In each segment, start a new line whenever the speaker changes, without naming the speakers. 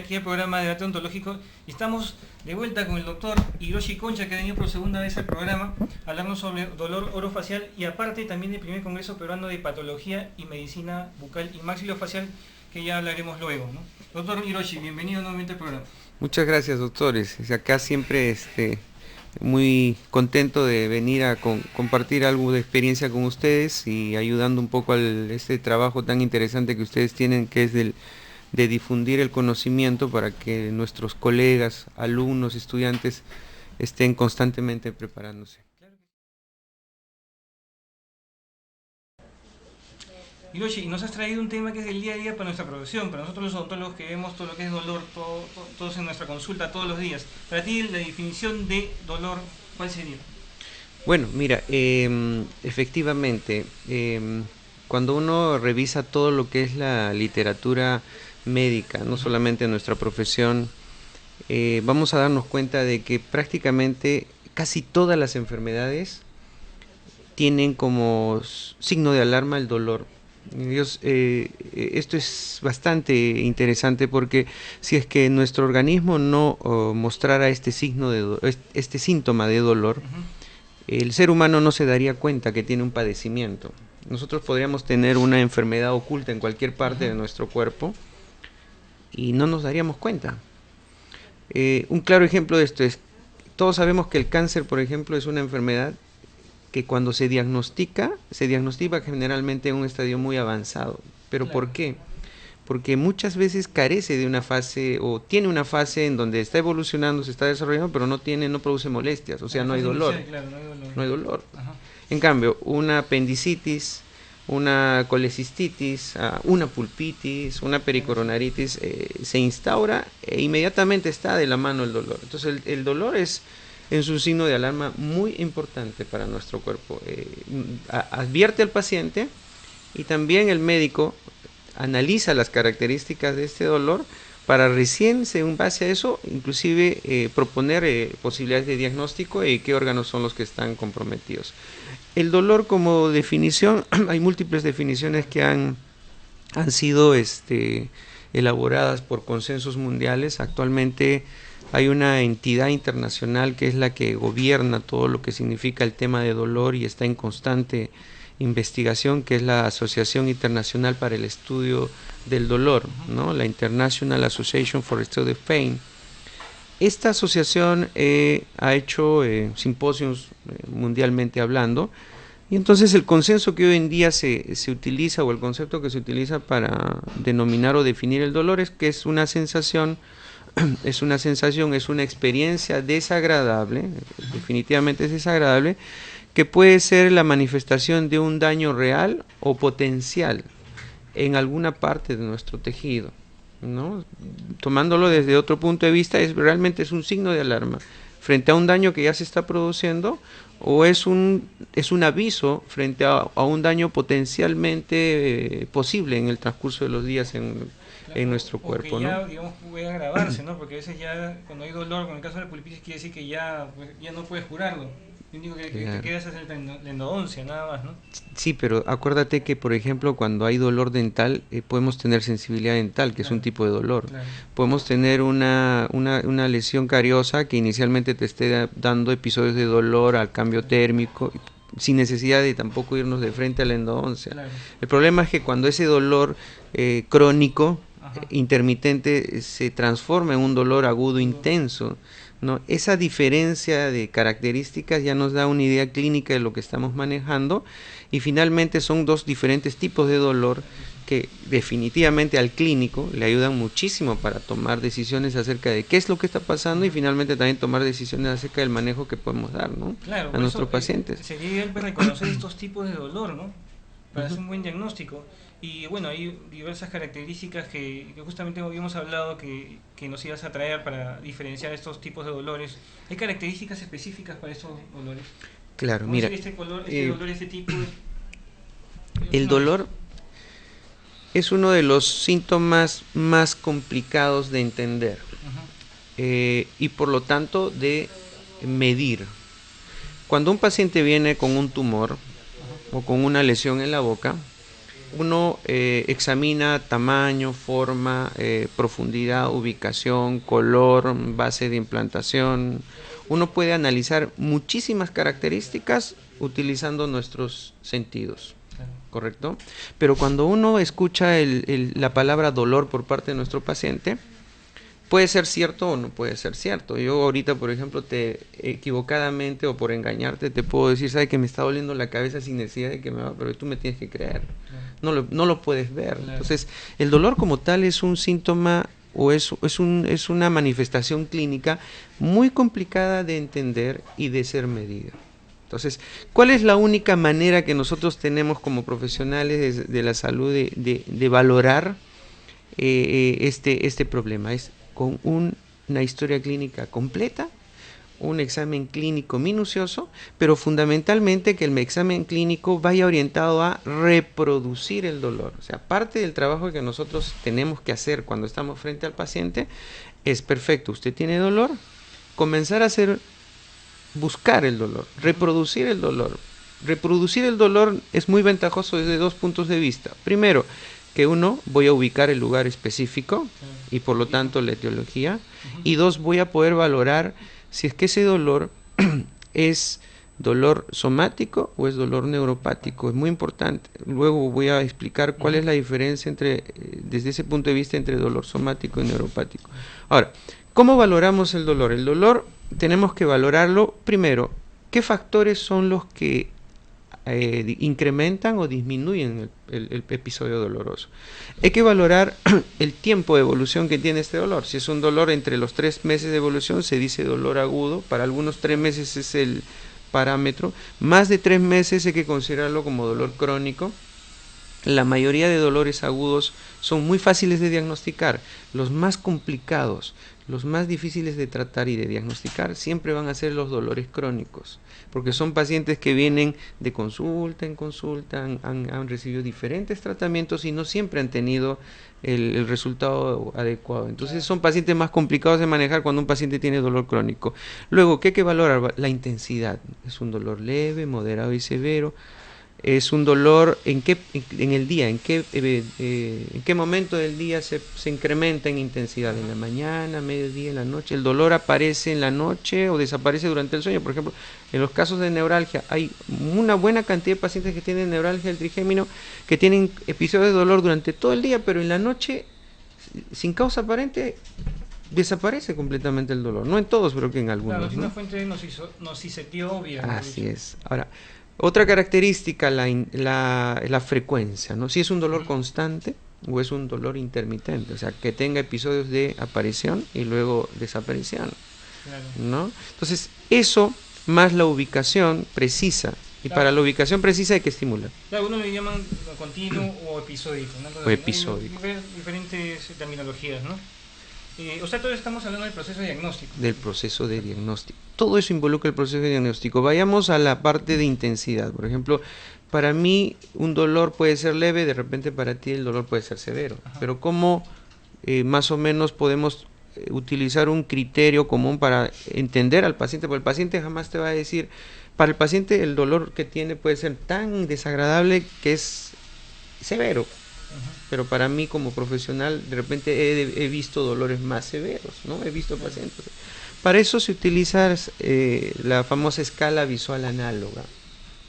aquí al programa de Debate Ontológico y estamos de vuelta con el doctor Hiroshi Concha, que ha venido por segunda vez al programa a hablarnos sobre dolor orofacial y aparte también del primer congreso peruano de patología y medicina bucal y maxilofacial, que ya hablaremos luego, ¿no? Doctor Hiroshi, bienvenido nuevamente al programa.
Muchas gracias, doctores. Acá siempre muy contento de venir a compartir algo de experiencia con ustedes y ayudando un poco a este trabajo tan interesante que ustedes tienen, que es de difundir el conocimiento para que nuestros colegas, alumnos, estudiantes estén constantemente preparándose.
Hiroshi, nos has traído un tema que es el día a día para nuestra profesión, para nosotros los odontólogos que vemos todo lo que es dolor, todos en nuestra consulta todos los días. Para ti, la definición de dolor, ¿cuál sería?
Bueno, mira, efectivamente, cuando uno revisa todo lo que es la literatura médica, no solamente en nuestra profesión, vamos a darnos cuenta de que prácticamente casi todas las enfermedades tienen como signo de alarma el dolor. Esto es bastante interesante porque si es que nuestro organismo no mostrara este síntoma de dolor, el ser humano no se daría cuenta que tiene un padecimiento. Nosotros podríamos tener una enfermedad oculta en cualquier parte de nuestro cuerpo y no nos daríamos cuenta. Un claro ejemplo de esto es, todos sabemos que el cáncer, por ejemplo, es una enfermedad que cuando se diagnostica generalmente en un estadio muy avanzado. ¿Pero claro, por qué? Porque muchas veces carece de una fase, o tiene una fase en donde está evolucionando, se está desarrollando, pero no produce molestias, o sea, no hay dolor.
Claro, no hay dolor.
No hay dolor. En cambio, una apendicitis, una colecistitis, una pulpitis, una pericoronaritis, se instaura e inmediatamente está de la mano el dolor. Entonces el dolor es un signo de alarma muy importante para nuestro cuerpo. Advierte al paciente y también el médico analiza las características de este dolor para recién, en base a eso, inclusive proponer posibilidades de diagnóstico y qué órganos son los que están comprometidos. El dolor como definición, hay múltiples definiciones que han sido elaboradas por consensos mundiales. Actualmente hay una entidad internacional que es la que gobierna todo lo que significa el tema de dolor y está en constante investigación, que es la Asociación Internacional para el Estudio del Dolor, ¿no? La International Association for the Study of Pain. Esta asociación ha hecho simposios mundialmente hablando, y entonces el consenso que hoy en día se utiliza, o el concepto que se utiliza para denominar o definir el dolor, es que es una sensación, es una experiencia desagradable, definitivamente es desagradable, que puede ser la manifestación de un daño real o potencial en alguna parte de nuestro tejido, ¿no? Tomándolo desde otro punto de vista, realmente es un signo de alarma frente a un daño que ya se está produciendo, o es un aviso frente a un daño potencialmente posible en el transcurso de los días en nuestro cuerpo,
que ya,
¿no?
Digamos, puede agravarse, ¿no? Porque a veces ya cuando hay dolor, con el caso de la pulpitis, quiere decir que ya no puedes curarlo. Lo único que te queda es hacer la endodoncia, nada más, ¿no?
Sí, pero acuérdate que, por ejemplo, cuando hay dolor dental, podemos tener sensibilidad dental, que es un tipo de dolor. Podemos tener una lesión cariosa que inicialmente te esté dando episodios de dolor al cambio térmico, sin necesidad de tampoco irnos de frente a la endodoncia. El problema es que cuando ese dolor crónico, intermitente, se transforma en un dolor agudo intenso, ¿no? Esa diferencia de características ya nos da una idea clínica de lo que estamos manejando, y finalmente son dos diferentes tipos de dolor que definitivamente al clínico le ayudan muchísimo para tomar decisiones acerca de qué es lo que está pasando y finalmente también tomar decisiones acerca del manejo que podemos dar, ¿no?
Claro,
a nuestros pacientes.
Sería ideal reconocer estos tipos de dolor, ¿no? Para hacer un buen diagnóstico. Y bueno, hay diversas características que justamente habíamos hablado que nos ibas a traer para diferenciar estos tipos de dolores. ¿Hay características específicas para estos dolores?
Claro, mira,
este tipo
el dolor es uno de los síntomas más complicados de entender y por lo tanto de medir. Cuando un paciente viene con un tumor o con una lesión en la boca, uno examina tamaño, forma, profundidad, ubicación, color, base de implantación. Uno puede analizar muchísimas características utilizando nuestros sentidos, ¿correcto? Pero cuando uno escucha la palabra dolor por parte de nuestro paciente, puede ser cierto o no puede ser cierto. Yo ahorita, por ejemplo, equivocadamente o por engañarte te puedo decir, ¿sabes que me está doliendo la cabeza sin necesidad de que me va? Pero tú me tienes que creer. No lo puedes ver. Entonces, el dolor como tal es un síntoma o es una manifestación clínica muy complicada de entender y de ser medida. Entonces, ¿cuál es la única manera que nosotros tenemos como profesionales de la salud de valorar este problema? Es con una historia clínica completa, un examen clínico minucioso, pero fundamentalmente que el examen clínico vaya orientado a reproducir el dolor. O sea, parte del trabajo que nosotros tenemos que hacer cuando estamos frente al paciente es perfecto. Usted tiene dolor, comenzar a buscar el dolor, reproducir el dolor. Reproducir el dolor es muy ventajoso desde dos puntos de vista. Primero, que uno, voy a ubicar el lugar específico y por lo tanto la etiología. Y dos, voy a poder valorar si es que ese dolor es dolor somático o es dolor neuropático. Es muy importante. Luego voy a explicar cuál es la diferencia desde ese punto de vista entre dolor somático y neuropático. Ahora, ¿cómo valoramos el dolor? El dolor tenemos que valorarlo primero. ¿Qué factores son los que incrementan o disminuyen el episodio doloroso? Hay que valorar el tiempo de evolución que tiene este dolor. Si es un dolor entre los 3 meses de evolución, se dice dolor agudo. Para algunos 3 meses es el parámetro. Más de 3 meses hay que considerarlo como dolor crónico. La mayoría de dolores agudos son muy fáciles de diagnosticar. Los más complicados, los más difíciles de tratar y de diagnosticar siempre van a ser los dolores crónicos, porque son pacientes que vienen de consulta en consulta, han recibido diferentes tratamientos y no siempre han tenido el resultado adecuado. Entonces son pacientes más complicados de manejar cuando un paciente tiene dolor crónico. Luego, ¿qué hay que valorar? La intensidad. ¿Es un dolor leve, moderado y severo? Es un dolor en el día, en qué momento del día se incrementa en intensidad, en la mañana, mediodía, en la noche. El dolor aparece en la noche o desaparece durante el sueño. Por ejemplo, en los casos de neuralgia hay una buena cantidad de pacientes que tienen neuralgia del trigémino que tienen episodios de dolor durante todo el día, pero en la noche, sin causa aparente, desaparece completamente el dolor. No en todos, pero que en algunos.
Claro, es una fuente de nociceptiva obvia.
Así es. Ahora, otra característica, la frecuencia, ¿no? Si es un dolor constante o es un dolor intermitente, o sea, que tenga episodios de aparición y luego desaparición, ¿no? Entonces, eso más la ubicación precisa, y para la ubicación precisa hay que estimular.
Claro, algunos le llaman continuo o episódico, ¿no?
O episódico.
Hay diferentes terminologías, ¿no? O sea, todos estamos hablando del proceso de diagnóstico.
Del proceso de diagnóstico. Todo eso involucra el proceso de diagnóstico. Vayamos a la parte de intensidad. Por ejemplo, para mí un dolor puede ser leve, de repente para ti el dolor puede ser severo. Ajá. Pero ¿cómo más o menos podemos utilizar un criterio común para entender al paciente? Porque el paciente jamás te va a decir, para el paciente el dolor que tiene puede ser tan desagradable que es severo. Pero para mí como profesional de repente he visto dolores más severos, ¿no? He visto pacientes. Para eso se utiliza la famosa escala visual análoga,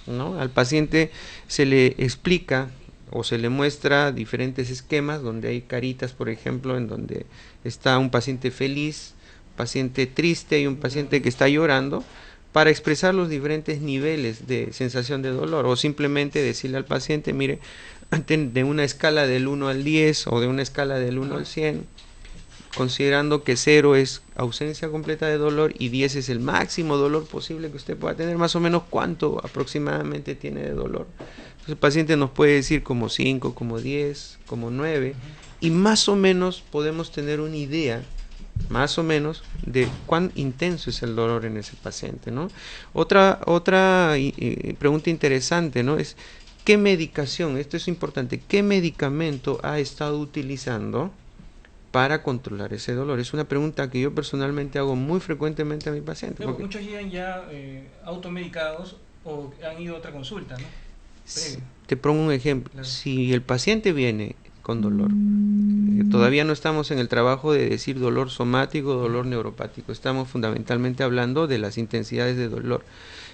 ¿no? Al paciente se le explica o se le muestra diferentes esquemas donde hay caritas, por ejemplo, en donde está un paciente feliz, paciente triste y un paciente que está llorando, para expresar los diferentes niveles de sensación de dolor, o simplemente decirle al paciente, mire, de una escala del 1 al 10 o de una escala del 1 al 100, considerando que 0 es ausencia completa de dolor y 10 es el máximo dolor posible que usted pueda tener, más o menos cuánto aproximadamente tiene de dolor. Entonces el paciente nos puede decir como 5, como 10, como 9, y más o menos podemos tener una idea más o menos de cuán intenso es el dolor en ese paciente, ¿no? Otra pregunta interesante, ¿no? Es ¿qué medicación, esto es importante, qué medicamento ha estado utilizando para controlar ese dolor? Es una pregunta que yo personalmente hago muy frecuentemente a mi paciente.
Pero muchos llegan ya automedicados o han ido a otra consulta, ¿no?
Te pongo un ejemplo.
Claro.
Si el paciente viene con dolor, todavía no estamos en el trabajo de decir dolor somático, dolor neuropático. Estamos fundamentalmente hablando de las intensidades de dolor.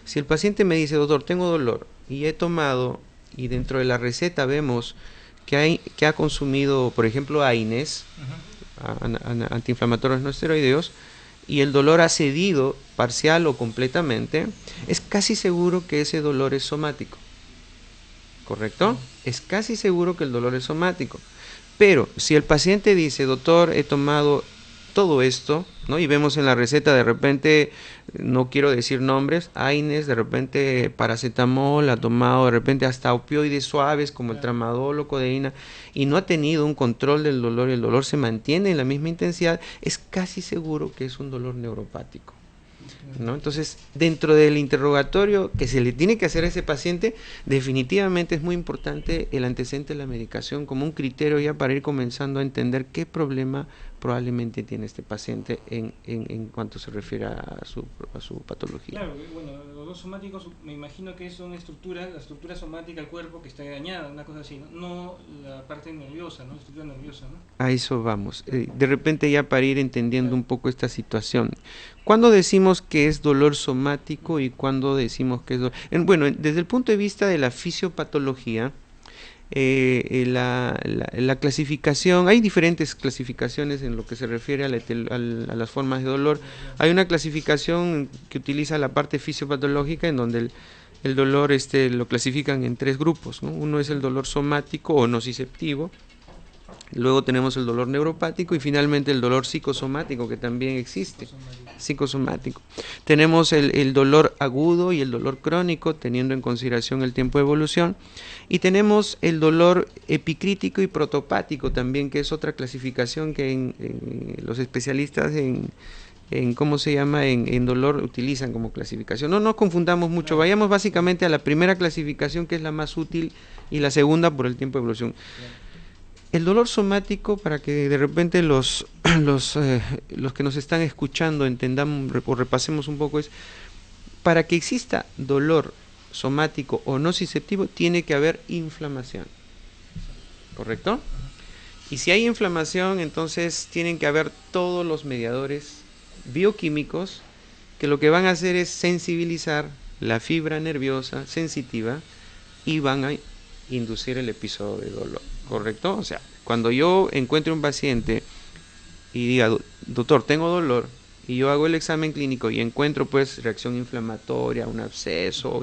Si el paciente me dice, doctor, tengo dolor y he tomado, y dentro de la receta vemos que ha consumido, por ejemplo, AINES, antiinflamatorios no esteroideos, y el dolor ha cedido parcial o completamente, es casi seguro que ese dolor es somático. ¿Correcto? Es casi seguro que el dolor es somático. Pero si el paciente dice, doctor, he tomado todo esto, ¿no? Y vemos en la receta de repente, no quiero decir nombres, AINES, de repente paracetamol, ha tomado de repente hasta opioides suaves como el tramadol o codeína, y no ha tenido un control del dolor, y el dolor se mantiene en la misma intensidad, es casi seguro que es un dolor neuropático, ¿no? Entonces, dentro del interrogatorio que se le tiene que hacer a ese paciente, definitivamente es muy importante el antecedente de la medicación como un criterio ya para ir comenzando a entender qué problema probablemente tiene este paciente en cuanto se refiere a su patología.
Claro, bueno, los dolores somáticos me imagino que son estructuras, la estructura somática del cuerpo que está dañada, una cosa así, no la parte nerviosa, ¿no? La estructura nerviosa, ¿no?
A eso vamos. De repente ya para ir entendiendo un poco esta situación. ¿Cuándo decimos que es dolor somático y cuándo decimos que es dolor? Bueno, desde el punto de vista de la fisiopatología, la clasificación, hay diferentes clasificaciones en lo que se refiere a las formas de dolor. Hay una clasificación que utiliza la parte fisiopatológica en donde el dolor lo clasifican en 3 grupos, ¿no? Uno es el dolor somático o nociceptivo, luego tenemos el dolor neuropático y finalmente el dolor psicosomático, que también existe. Psicosomático. Tenemos el dolor agudo y el dolor crónico, teniendo en consideración el tiempo de evolución, y tenemos el dolor epicrítico y protopático también, que es otra clasificación que los especialistas ¿cómo se llama? En dolor utilizan como clasificación. No nos confundamos mucho, vayamos básicamente a la primera clasificación, que es la más útil, y la segunda por el tiempo de evolución. El dolor somático, para que de repente los que nos están escuchando entendamos o repasemos un poco, es para que exista dolor somático o nociceptivo, tiene que haber inflamación. ¿Correcto? Y si hay inflamación, entonces tienen que haber todos los mediadores bioquímicos que lo que van a hacer es sensibilizar la fibra nerviosa sensitiva y van a inducir el episodio de dolor. ¿Correcto? O sea, cuando yo encuentre un paciente y diga, doctor, tengo dolor, y yo hago el examen clínico y encuentro pues reacción inflamatoria, un absceso,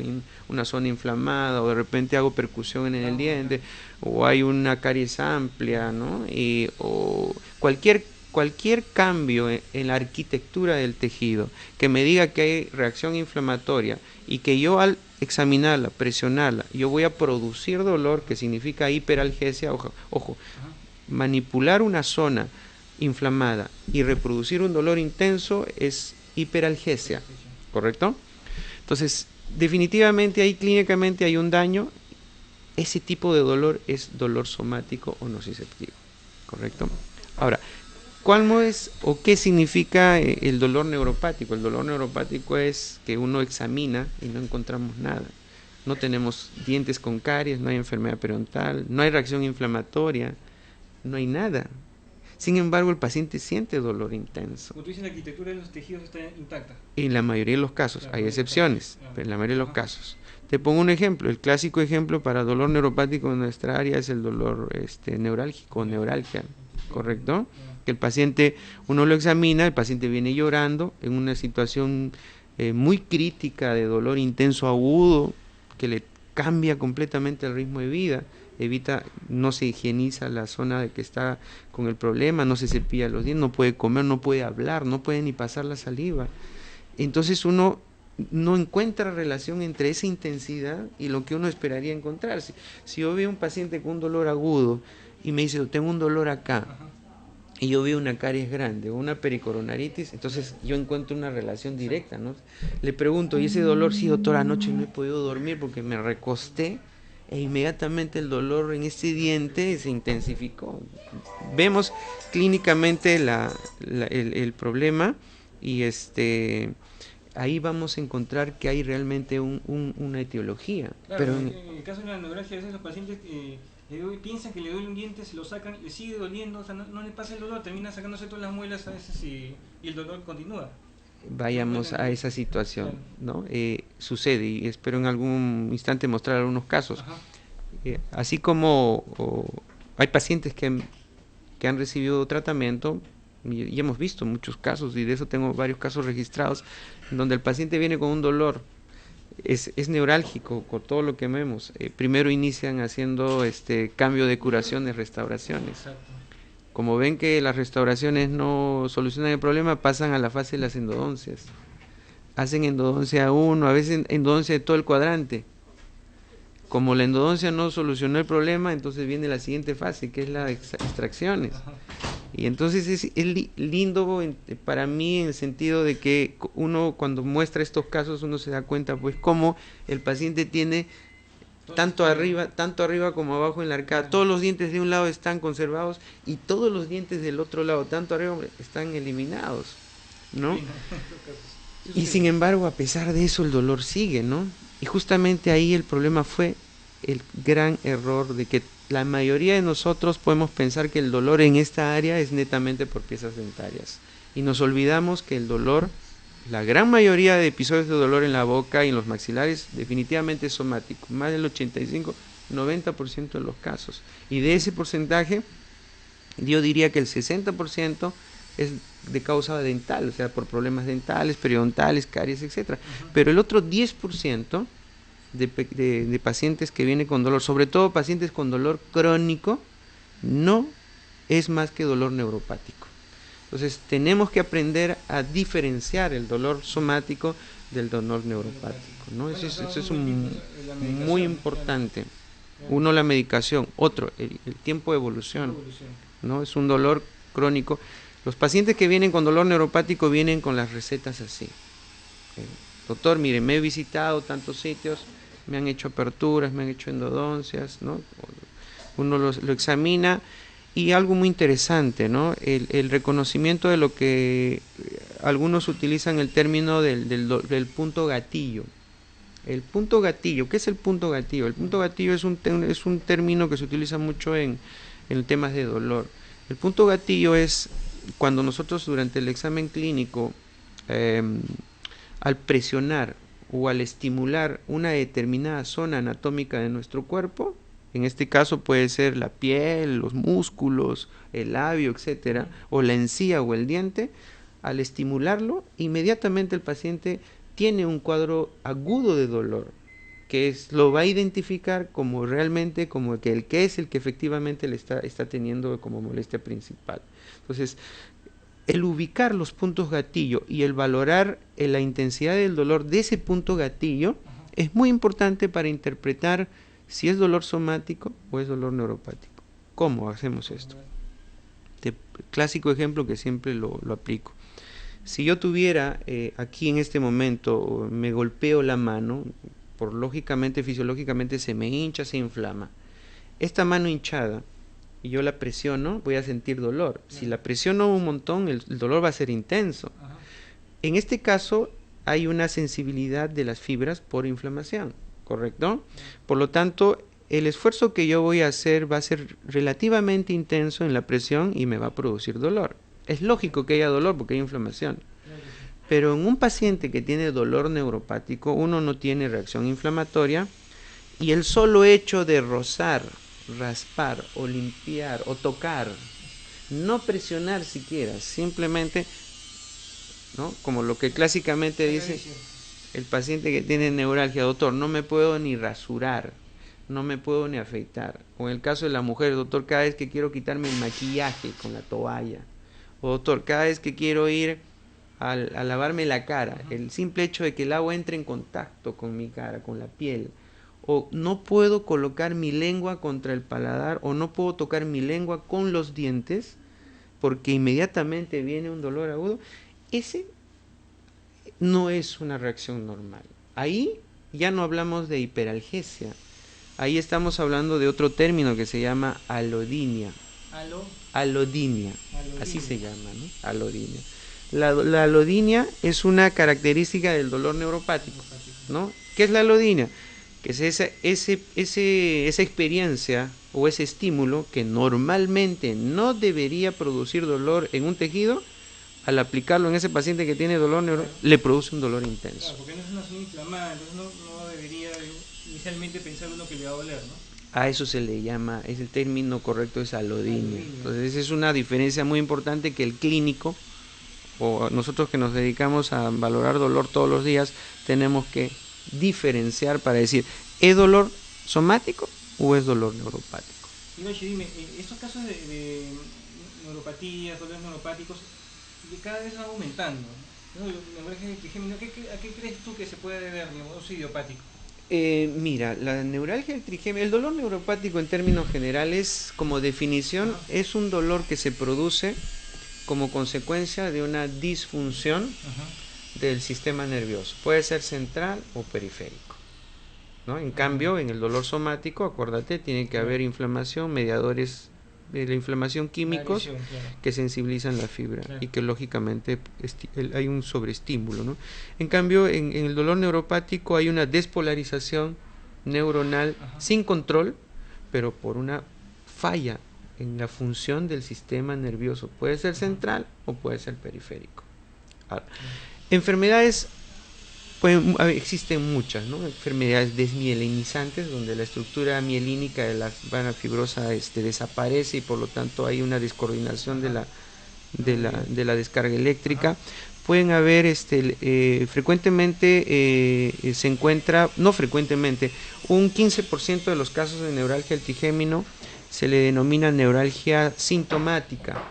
una zona inflamada, o de repente hago percusión en el diente, o hay una caries amplia, ¿no? O cualquier cambio en la arquitectura del tejido que me diga que hay reacción inflamatoria y que yo al examinarla, presionarla, yo voy a producir dolor, que significa hiperalgesia, ojo, manipular una zona inflamada y reproducir un dolor intenso es hiperalgesia, ¿correcto? Entonces, definitivamente ahí clínicamente hay un daño. Ese tipo de dolor es dolor somático o nociceptivo, ¿correcto? Ahora, ¿cuál es o qué significa el dolor neuropático? El dolor neuropático es que uno examina y no encontramos nada. No tenemos dientes con caries, no hay enfermedad periodontal, no hay reacción inflamatoria, no hay nada. Sin embargo, el paciente siente dolor intenso.
Como tú dices, la arquitectura de los tejidos está intacta.
En la mayoría de los casos, hay excepciones, pero en la mayoría de los casos. Te pongo un ejemplo. El clásico ejemplo para dolor neuropático en nuestra área es el dolor neurálgico, neuralgia, ¿correcto? Que el paciente, uno lo examina, el paciente viene llorando en una situación muy crítica de dolor intenso agudo, que le cambia completamente el ritmo de vida, no se higieniza la zona de que está con el problema, no se cepilla los dientes, no puede comer, no puede hablar, no puede ni pasar la saliva. Entonces uno no encuentra relación entre esa intensidad y lo que uno esperaría encontrar. Si yo veo un paciente con un dolor agudo y me dice, tengo un dolor acá, y yo veo una caries grande o una pericoronaritis, entonces yo encuentro una relación directa, ¿no? Le pregunto, ¿y ese dolor? Sí, doctor, anoche no he podido dormir porque me recosté e inmediatamente el dolor en ese diente se intensificó. Vemos clínicamente el problema y ahí vamos a encontrar que hay realmente una etiología.
Claro,
Pero
en el caso de la neuralgia, a veces los pacientes piensan que le duele un diente, se lo sacan, le sigue doliendo, o sea, no le pasa el dolor, termina sacándose todas las muelas a veces y el dolor continúa.
vayamos a esa situación, ¿no? Sucede, y espero en algún instante mostrar algunos casos. Así como hay pacientes que han recibido tratamiento, y hemos visto muchos casos, y de eso tengo varios casos registrados, en donde el paciente viene con un dolor, es neurálgico, con todo lo que vemos. Primero inician haciendo cambio de curaciones, restauraciones.
Exacto.
Como ven que las restauraciones no solucionan el problema, pasan a la fase de las endodoncias. Hacen endodoncia 1, a veces endodoncia de todo el cuadrante. Como la endodoncia no solucionó el problema, entonces viene la siguiente fase, que es las extracciones. Y entonces es lindo para mí en el sentido de que uno cuando muestra estos casos uno se da cuenta pues cómo el paciente tiene tanto arriba como abajo en la arcada, todos los dientes de un lado están conservados y todos los dientes del otro lado, tanto arriba, están eliminados, ¿no? Y sin embargo, a pesar de eso, el dolor sigue, ¿no? Y justamente ahí el problema fue el gran error de que la mayoría de nosotros podemos pensar que el dolor en esta área es netamente por piezas dentarias. Y nos olvidamos que el dolor, la gran mayoría de episodios de dolor en la boca y en los maxilares, definitivamente es somático. Más del 85-90% de los casos. Y de ese porcentaje, yo diría que el 60% es de causa dental, o sea, por problemas dentales, periodontales, caries, etc. Pero el otro 10% de pacientes que vienen con dolor, sobre todo pacientes con dolor crónico, no es más que dolor neuropático. Entonces tenemos que aprender a diferenciar el dolor somático del dolor neuropático, ¿no? Eso es muy importante. Uno, la medicación; otro, el tiempo de evolución, ¿no? Es un dolor crónico. Los pacientes que vienen con dolor neuropático vienen con las recetas así. Doctor, mire, me he visitado tantos sitios, me han hecho aperturas, me han hecho endodoncias, ¿no? Uno lo examina y algo muy interesante, ¿no? El reconocimiento de lo que algunos utilizan el término del punto gatillo. El punto gatillo, ¿qué es el punto gatillo? El punto gatillo es un término que se utiliza mucho en temas de dolor. El punto gatillo es cuando nosotros durante el examen clínico, al presionar o al estimular una determinada zona anatómica de nuestro cuerpo, en este caso puede ser la piel, los músculos, el labio, etcétera, o la encía o el diente, al estimularlo, inmediatamente el paciente tiene un cuadro agudo de dolor, que lo va a identificar como realmente como el que efectivamente le está teniendo como molestia principal. Entonces, el ubicar los puntos gatillo y el valorar la intensidad del dolor de ese punto gatillo es muy importante para interpretar si es dolor somático o es dolor neuropático. ¿Cómo hacemos esto? Clásico ejemplo que siempre lo aplico. Si yo tuviera aquí en este momento, me golpeo la mano, fisiológicamente se me hincha, se inflama. Esta mano hinchada, y yo la presiono, voy a sentir dolor. Si la presiono un montón, el dolor va a ser intenso. En este caso, hay una sensibilidad de las fibras por inflamación, ¿correcto? Por lo tanto, el esfuerzo que yo voy a hacer va a ser relativamente intenso en la presión y me va a producir dolor. Es lógico que haya dolor porque hay inflamación. Pero en un paciente que tiene dolor neuropático, uno no tiene reacción inflamatoria y el solo hecho de rozar, raspar o limpiar o tocar, no presionar siquiera, simplemente, ¿no? Como lo que clásicamente dice el paciente que tiene neuralgia: doctor, no me puedo ni rasurar, no me puedo ni afeitar. O en el caso de la mujer: doctor, cada vez que quiero quitarme el maquillaje con la toalla. O doctor, cada vez que quiero ir a lavarme la cara, el simple hecho de que el agua entre en contacto con mi cara, con la piel. O no puedo colocar mi lengua contra el paladar, o no puedo tocar mi lengua con los dientes, porque inmediatamente viene un dolor agudo. Ese no es una reacción normal. Ahí ya no hablamos de hiperalgesia. Ahí estamos hablando de otro término que se llama alodinia. Alodinia, así se llama, ¿no? Alodinia. La alodinia es una característica del dolor neuropático, ¿no? ¿Qué es la alodinia? Que es esa experiencia o ese estímulo que normalmente no debería producir dolor en un tejido, al aplicarlo en ese paciente que tiene dolor le produce un dolor intenso.
Claro, porque no es una zona inflamada, entonces no debería inicialmente pensar uno que le va a doler, ¿no?
A eso se le llama, es el término correcto, es alodinia. Entonces es una diferencia muy importante que el clínico, o nosotros que nos dedicamos a valorar dolor todos los días, tenemos que diferenciar para decir, ¿es dolor somático o es dolor neuropático?
Hiroshi, dime, estos casos de neuropatías, dolores neuropáticos, cada vez van aumentando, ¿no? Neuralgia del trigémino, ¿a qué crees tú que se puede deber, o es idiopático?
Mira, la neuralgia del trigémino, el dolor neuropático en términos generales, como definición, es un dolor que se produce como consecuencia de una disfunción del sistema nervioso. Puede ser central o periférico, ¿no? En cambio, en el dolor somático, acuérdate, tiene que haber inflamación, mediadores de la inflamación químicos que sensibilizan la fibra y que lógicamente hay un sobreestímulo, ¿no? En cambio, en el dolor neuropático hay una despolarización neuronal sin control, pero por una falla en la función del sistema nervioso. Puede ser central o puede ser periférico. Ahora, enfermedades, existen muchas, ¿no? Enfermedades desmielinizantes, donde la estructura mielínica de la vena fibrosa desaparece y por lo tanto hay una descoordinación de la descarga eléctrica. Pueden haber, frecuentemente se encuentra, no frecuentemente, un 15% de los casos de neuralgia del trigémino se le denomina neuralgia sintomática.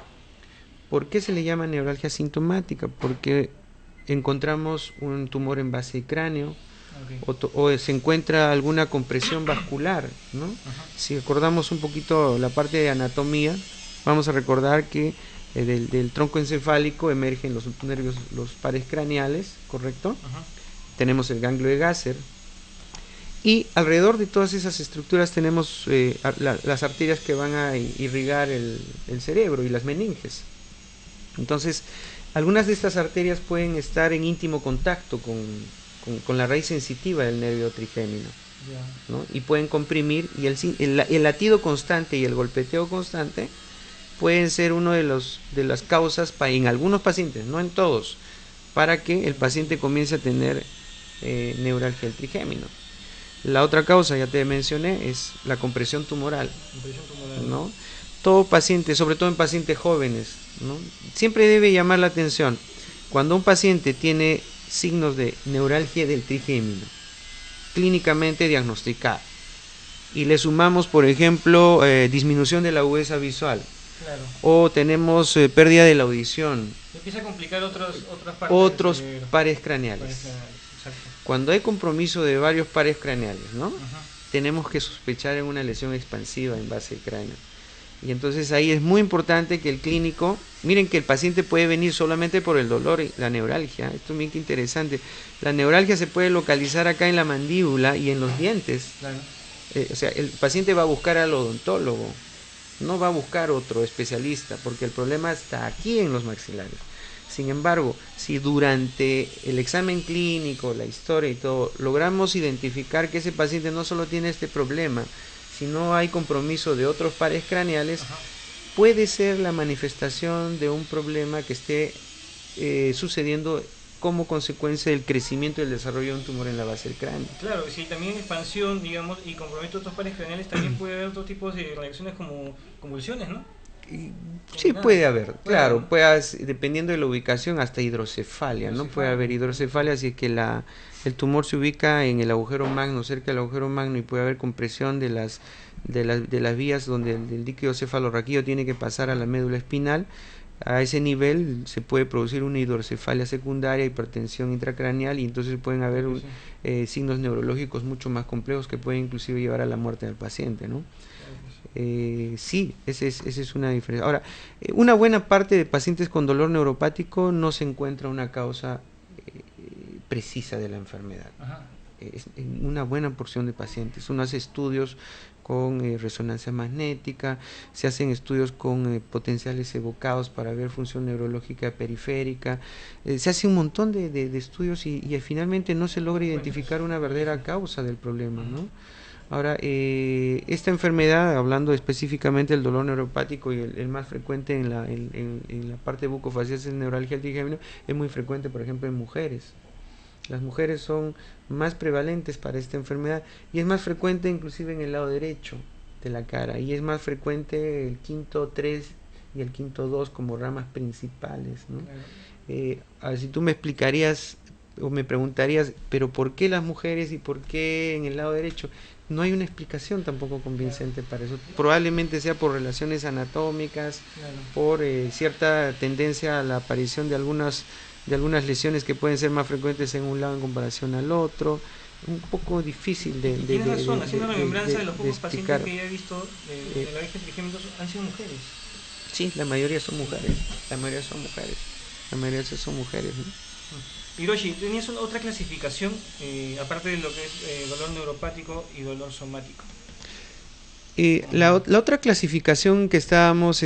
¿Por qué se le llama neuralgia sintomática? Porque encontramos un tumor en base de cráneo, o se encuentra alguna compresión vascular, ¿no? Si recordamos un poquito la parte de anatomía, vamos a recordar que del tronco encefálico emergen los nervios, los pares craneales, ¿correcto? Tenemos el ganglio de Gasser, y alrededor de todas esas estructuras tenemos las arterias que van a irrigar el cerebro y las meninges. Entonces, algunas de estas arterias pueden estar en íntimo contacto con la raíz sensitiva del nervio trigémino, ¿no? Y pueden comprimir, y el latido constante y el golpeteo constante pueden ser uno de las causas en algunos pacientes, no en todos, para que el paciente comience a tener neuralgia del trigémino. La otra causa, ya te mencioné, es la compresión tumoral, ¿no? Todo paciente, sobre todo en pacientes jóvenes, ¿no? Siempre debe llamar la atención cuando un paciente tiene signos de neuralgia del trigémino clínicamente diagnosticada y le sumamos, por ejemplo, disminución de la agudeza visual, o tenemos pérdida de la audición,
empieza a complicar
otros pares craneales. Cuando hay compromiso de varios pares craneales, ¿no? Tenemos que sospechar en una lesión expansiva en base del cráneo. Y entonces ahí es muy importante que el clínico, miren que el paciente puede venir solamente por el dolor y la neuralgia. Esto es muy interesante. La neuralgia se puede localizar acá en la mandíbula y en los dientes. O sea, el paciente va a buscar al odontólogo, no va a buscar otro especialista, porque el problema está aquí en los maxilares. Sin embargo, si durante el examen clínico, la historia y todo, logramos identificar que ese paciente no solo tiene este problema, si no hay compromiso de otros pares craneales, puede ser la manifestación de un problema que esté sucediendo como consecuencia del crecimiento y el desarrollo de un tumor en la base del cráneo.
Claro, si también expansión, digamos, y compromiso de otros pares craneales, también puede haber otros tipos de reacciones como convulsiones, ¿no?
Sí, puede haber, claro, dependiendo de la ubicación, hasta hidrocefalia, ¿no? Puede haber hidrocefalia si es que el tumor se ubica en el agujero magno, cerca del agujero magno, y puede haber compresión de las vías donde el líquido cefalorraquídeo tiene que pasar a la médula espinal. A ese nivel se puede producir una hidrocefalia secundaria, hipertensión intracraneal, y entonces pueden haber signos neurológicos mucho más complejos que pueden inclusive llevar a la muerte del paciente, ¿no? Sí, esa es una diferencia. Ahora, una buena parte de pacientes con dolor neuropático no se encuentra una causa precisa de la enfermedad. en una buena porción de pacientes. Uno hace estudios con resonancia magnética, se hacen estudios con potenciales evocados para ver función neurológica periférica, se hace un montón de estudios y finalmente no se logra identificar una verdadera causa del problema, ¿no? Ahora, esta enfermedad, hablando específicamente del dolor neuropático y el más frecuente en la parte bucofacial es neuralgia del trigémino, es muy frecuente, por ejemplo, en mujeres. Las mujeres son más prevalentes para esta enfermedad y es más frecuente inclusive en el lado derecho de la cara, y es más frecuente el quinto 3 y el quinto 2 como ramas principales, ¿no? Claro. Si tú me explicarías o me preguntarías, pero ¿por qué las mujeres y por qué en el lado derecho? No hay una explicación tampoco convincente para eso. Probablemente sea por relaciones anatómicas, claro, por cierta tendencia a la aparición de algunas lesiones que pueden ser más frecuentes en un lado en comparación al otro. Un poco difícil de
tienes razón, haciendo la remembranza de los pocos pacientes que yo he visto de la alergia trigéminos han sido mujeres.
Sí, la mayoría son mujeres. La mayoría son mujeres, ¿no?
Hiroshi, tenías otra clasificación, aparte de lo que es dolor neuropático y dolor somático.
La otra clasificación que estábamos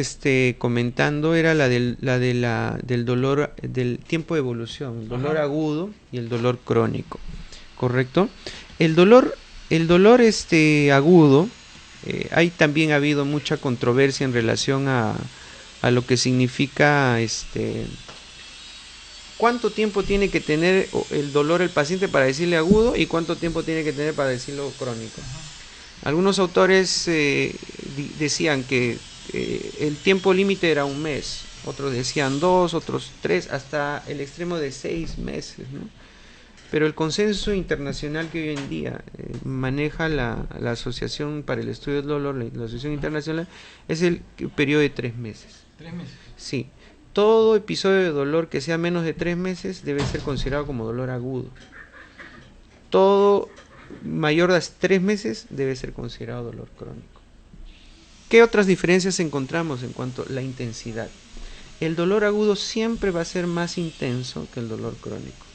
comentando era la del dolor, del tiempo de evolución, el dolor agudo y el dolor crónico, ¿correcto? El dolor agudo, hay también ha habido mucha controversia en relación a lo que significa cuánto tiempo tiene que tener el dolor el paciente para decirle agudo y cuánto tiempo tiene que tener para decirlo crónico. Algunos autores decían que el tiempo límite era 1 mes, otros decían 2, otros 3, hasta el extremo de 6 meses, ¿no? Pero el consenso internacional que hoy en día maneja la Asociación para el Estudio del Dolor, la Asociación Internacional, es el periodo de 3 meses.
¿3 meses?
Sí. Todo episodio de dolor que sea menos de 3 meses debe ser considerado como dolor agudo. Todo mayor de 3 meses debe ser considerado dolor crónico. ¿Qué otras diferencias encontramos en cuanto a la intensidad? El dolor agudo siempre va a ser más intenso que el dolor crónico.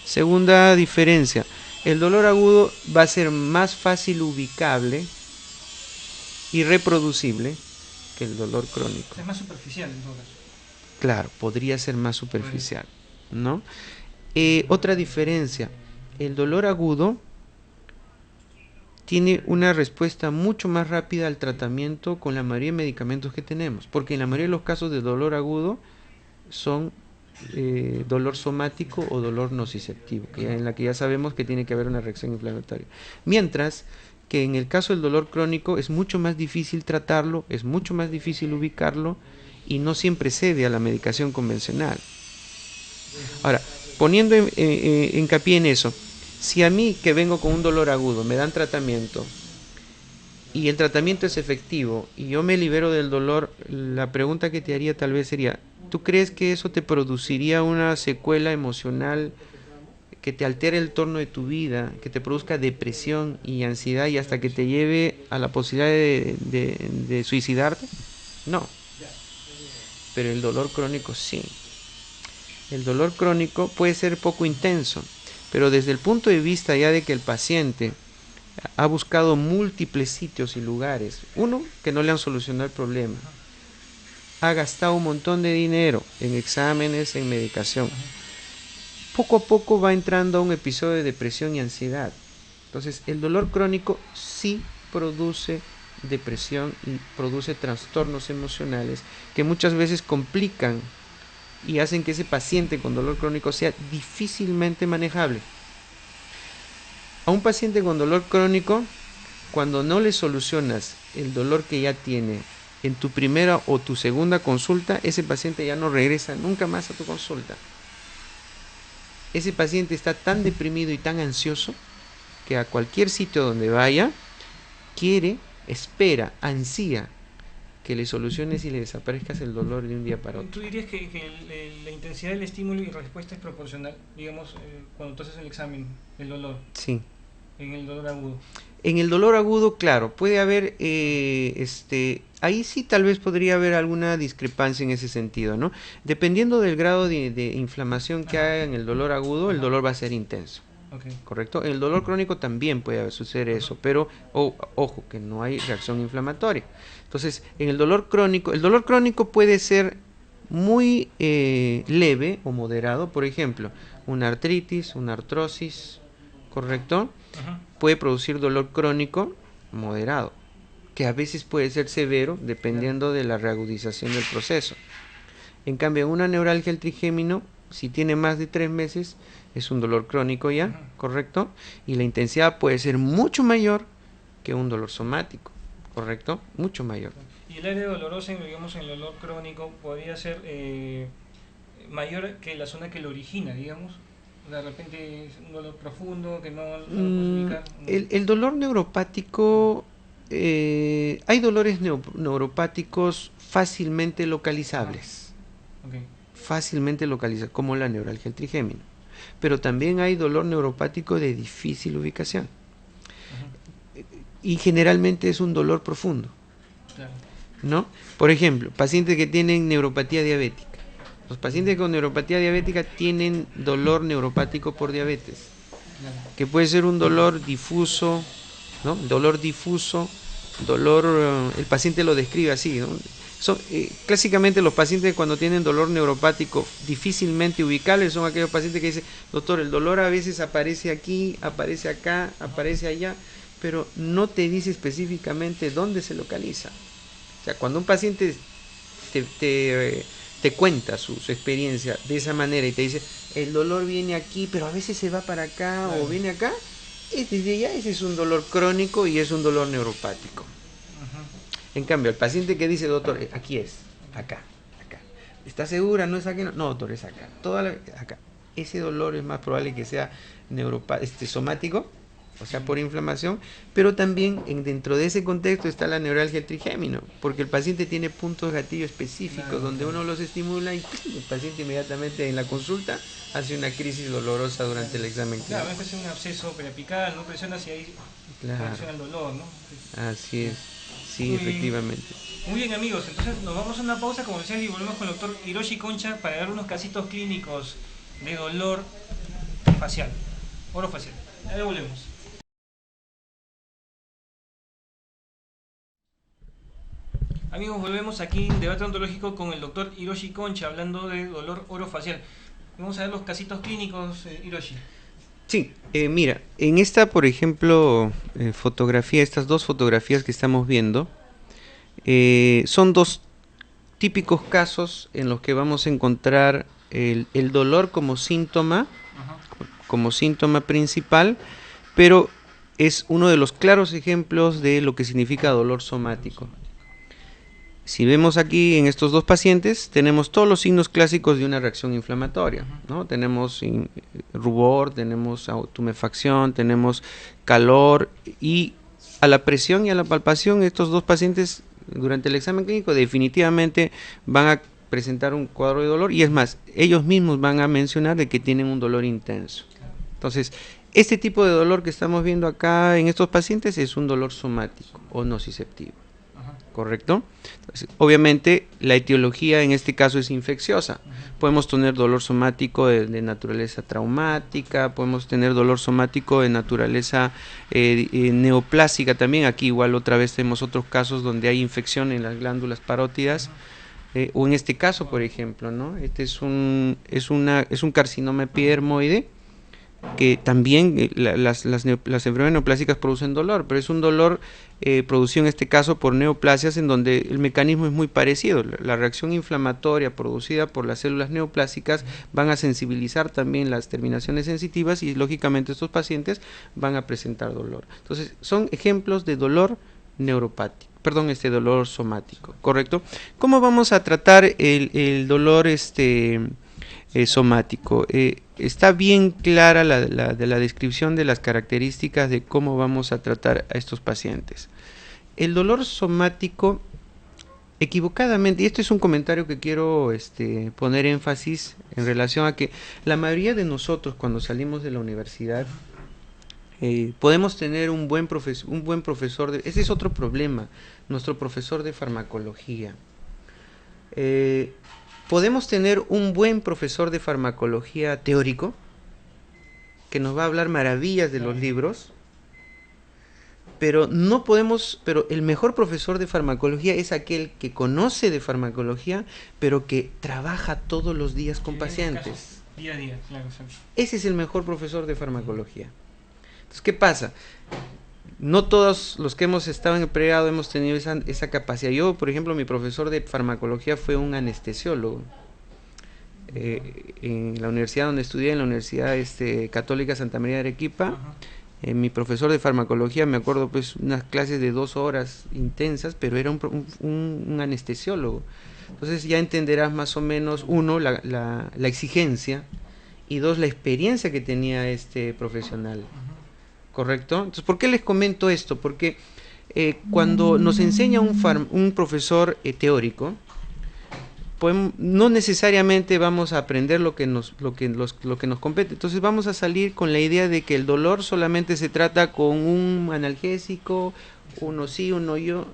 Segunda diferencia, el dolor agudo va a ser más fácil ubicable y reproducible que el dolor crónico.
Es más superficial en todo caso.
Claro, podría ser más superficial, ¿no? Otra diferencia, el dolor agudo tiene una respuesta mucho más rápida al tratamiento con la mayoría de medicamentos que tenemos, porque en la mayoría de los casos de dolor agudo son dolor somático o dolor nociceptivo, en la que ya sabemos que tiene que haber una reacción inflamatoria. Mientras que en el caso del dolor crónico es mucho más difícil tratarlo, es mucho más difícil ubicarlo y no siempre cede a la medicación convencional. Ahora, poniendo hincapié en eso, si a mí que vengo con un dolor agudo me dan tratamiento y el tratamiento es efectivo y yo me libero del dolor, la pregunta que te haría tal vez sería, ¿tú crees que eso te produciría una secuela emocional que te altere el torno de tu vida, que te produzca depresión y ansiedad y hasta que te lleve a la posibilidad de suicidarte? No. Pero el dolor crónico sí. El dolor crónico puede ser poco intenso, pero desde el punto de vista ya de que el paciente ha buscado múltiples sitios y lugares, uno, que no le han solucionado el problema, ha gastado un montón de dinero en exámenes, en medicación, poco a poco va entrando a un episodio de depresión y ansiedad. Entonces, el dolor crónico sí produce depresión y produce trastornos emocionales que muchas veces complican y hacen que ese paciente con dolor crónico sea difícilmente manejable. A un paciente con dolor crónico, cuando no le solucionas el dolor que ya tiene en tu primera o tu segunda consulta, ese paciente ya no regresa nunca más a tu consulta. Ese paciente está tan deprimido y tan ansioso que a cualquier sitio donde vaya, quiere, espera, ansía que le soluciones y le desaparezcas el dolor de un día para otro.
¿Tú dirías que la intensidad del estímulo y respuesta es proporcional, digamos, cuando tú haces el examen del dolor?
Sí.
En el dolor agudo.
En el dolor agudo, claro, puede haber, ahí sí tal vez podría haber alguna discrepancia en ese sentido, ¿no? Dependiendo del grado de inflamación que haya en el dolor agudo, el dolor va a ser intenso.
Okay.
¿Correcto? En el dolor crónico también puede suceder eso, pero ojo, que no hay reacción inflamatoria. Entonces, en el dolor crónico puede ser muy leve o moderado, por ejemplo, una artritis, una artrosis, ¿correcto? Puede producir dolor crónico moderado, que a veces puede ser severo dependiendo de la reagudización del proceso. En cambio, una neuralgia del trigémino, si tiene más de 3 meses, es un dolor crónico ya, ¿correcto? Y la intensidad puede ser mucho mayor que un dolor somático, ¿correcto? Mucho mayor.
Y el área dolorosa, digamos, en el dolor crónico podría ser mayor que la zona que lo origina, digamos. De repente es un dolor profundo que no lo podemos ubicar.
El dolor neuropático, hay dolores neuropáticos fácilmente localizables.
Okay.
Fácilmente localizables, como la neuralgia del trigémino. Pero también hay dolor neuropático de difícil ubicación. Y generalmente es un dolor profundo.
Claro.
¿No? Por ejemplo, pacientes que tienen neuropatía diabética. Los pacientes con neuropatía diabética tienen dolor neuropático por diabetes, que puede ser un dolor difuso, ¿no? Dolor difuso, el paciente lo describe así, ¿no? Clásicamente los pacientes cuando tienen dolor neuropático difícilmente ubicable son aquellos pacientes que dicen, doctor, el dolor a veces aparece aquí, aparece acá, aparece allá, pero no te dice específicamente dónde se localiza. O sea, cuando un paciente te cuenta su experiencia de esa manera y te dice, el dolor viene aquí, pero a veces se va para acá o viene acá, desde ya ese es un dolor crónico y es un dolor neuropático. En cambio, el paciente que dice, doctor, aquí es, acá. ¿Está segura? ¿No es aquí? No, doctor, es acá. Acá. Ese dolor es más probable que sea somático, o sea, por inflamación, pero también dentro de ese contexto está la neuralgia del trigémino, porque el paciente tiene puntos gatillo específicos donde uno los estimula y el paciente inmediatamente en la consulta hace una crisis dolorosa durante el examen clínico.
Claro, es un absceso periapical, no presiona hacia ahí, presiona el dolor, ¿no?
Así es. Sí, efectivamente.
Muy bien, amigos, entonces nos vamos a una pausa comercial y volvemos con el doctor Hiroshi Concha para dar unos casitos clínicos de dolor facial, orofacial. Ya volvemos. Amigos, volvemos aquí en Debate Ontológico con el doctor Hiroshi Concha hablando de dolor orofacial. Vamos a ver los casitos clínicos, Hiroshi.
Sí, mira, en esta, por ejemplo, fotografía, estas dos fotografías que estamos viendo, son dos típicos casos en los que vamos a encontrar el dolor como síntoma principal, pero es uno de los claros ejemplos de lo que significa dolor somático. Si vemos aquí en estos dos pacientes, tenemos todos los signos clásicos de una reacción inflamatoria, ¿no? Tenemos rubor, tenemos tumefacción, tenemos calor, y a la presión y a la palpación estos dos pacientes durante el examen clínico definitivamente van a presentar un cuadro de dolor, y es más, ellos mismos van a mencionar de que tienen un dolor intenso. Entonces, este tipo de dolor que estamos viendo acá en estos pacientes es un dolor somático o nociceptivo. ¿Correcto? Entonces, obviamente la etiología en este caso es infecciosa. Podemos tener dolor somático de naturaleza traumática, podemos tener dolor somático de naturaleza neoplásica también. Aquí igual otra vez tenemos otros casos donde hay infección en las glándulas parótidas, o en este caso, por ejemplo, ¿no? Este es un carcinoma epidermoide, que también las enfermedades neoplásicas producen dolor, pero es un dolor producido en este caso por neoplasias, en donde el mecanismo es muy parecido. La reacción inflamatoria producida por las células neoplásicas van a sensibilizar también las terminaciones sensitivas y lógicamente estos pacientes van a presentar dolor. Entonces son ejemplos de dolor neuropático, dolor somático, ¿correcto? ¿Cómo vamos a tratar el dolor somático? Está bien clara la descripción de las características de cómo vamos a tratar a estos pacientes. El dolor somático, equivocadamente, y esto es un comentario que quiero poner énfasis en relación a que la mayoría de nosotros cuando salimos de la universidad podemos tener un buen profesor, ese es otro problema, nuestro profesor de farmacología. Podemos tener un buen profesor de farmacología teórico, que nos va a hablar maravillas de los libros, pero no podemos, pero el mejor profesor de farmacología es aquel que conoce de farmacología, pero que trabaja todos los días con pacientes.
Día a día, claro, exacto.
Ese es el mejor profesor de farmacología. Entonces, ¿qué pasa? No todos los que hemos estado en el pregrado hemos tenido esa capacidad. Yo, por ejemplo, mi profesor de farmacología fue un anestesiólogo. En la universidad donde estudié, en la Universidad Católica Santa María de Arequipa, mi profesor de farmacología, me acuerdo, pues unas clases de 2 horas intensas, pero era un anestesiólogo. Entonces ya entenderás más o menos, uno, la exigencia, y dos, la experiencia que tenía este profesional. ¿Correcto? Entonces, ¿por qué les comento esto? Porque cuando nos enseña un profesor teórico, no necesariamente vamos a aprender lo que nos compete. Entonces vamos a salir con la idea de que el dolor solamente se trata con un analgésico, uno sí, uno yo.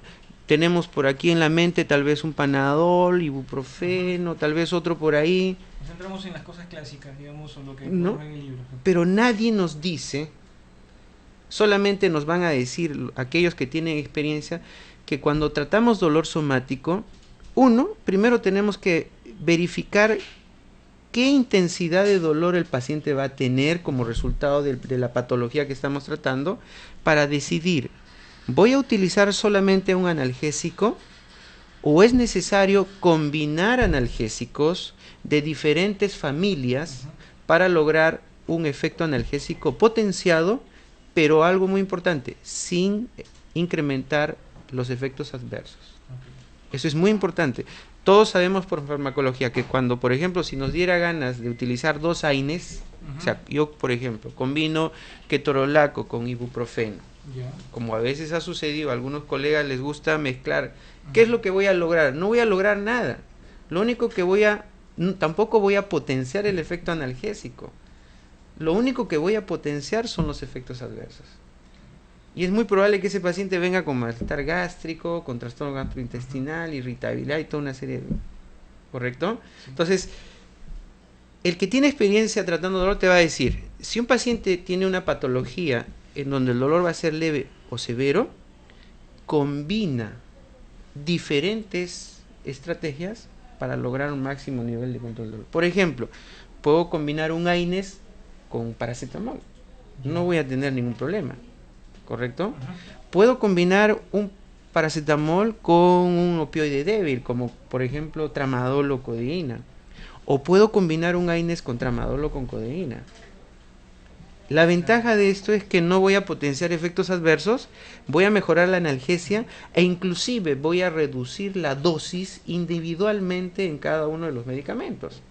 Tenemos por aquí en la mente tal vez un Panadol, ibuprofeno, tal vez otro por ahí.
Nos centramos en las cosas clásicas, digamos, o lo que
¿no?
en el libro.
Pero nadie nos dice, solamente nos van a decir aquellos que tienen experiencia, que cuando tratamos dolor somático, primero tenemos que verificar qué intensidad de dolor el paciente va a tener como resultado de la patología que estamos tratando, para decidir, ¿voy a utilizar solamente un analgésico o es necesario combinar analgésicos de diferentes familias para lograr un efecto analgésico potenciado, pero algo muy importante, sin incrementar los efectos adversos? Eso es muy importante. Todos sabemos por farmacología que cuando, por ejemplo, si nos diera ganas de utilizar 2 AINES, o sea, yo, por ejemplo, combino ketorolaco con ibuprofeno, como a veces ha sucedido, a algunos colegas les gusta mezclar. ¿Qué es lo que voy a lograr? No voy a lograr nada. Lo único que tampoco voy a potenciar el efecto analgésico. Lo único que voy a potenciar son los efectos adversos. Y es muy probable que ese paciente venga con malestar gástrico, con trastorno gastrointestinal, irritabilidad y toda una serie de... ¿Correcto? Entonces, el que tiene experiencia tratando dolor te va a decir, si un paciente tiene una patología en donde el dolor va a ser leve o severo, combina diferentes estrategias para lograr un máximo nivel de control del dolor. Por ejemplo, puedo combinar un AINES con paracetamol. No voy a tener ningún problema. ¿Correcto? Puedo combinar un paracetamol con un opioide débil, como por ejemplo tramadol o codeína. O puedo combinar un AINES con tramadol o con codeína. La ventaja de esto es que no voy a potenciar efectos adversos, voy a mejorar la analgesia e inclusive voy a reducir la dosis individualmente en cada uno de los medicamentos.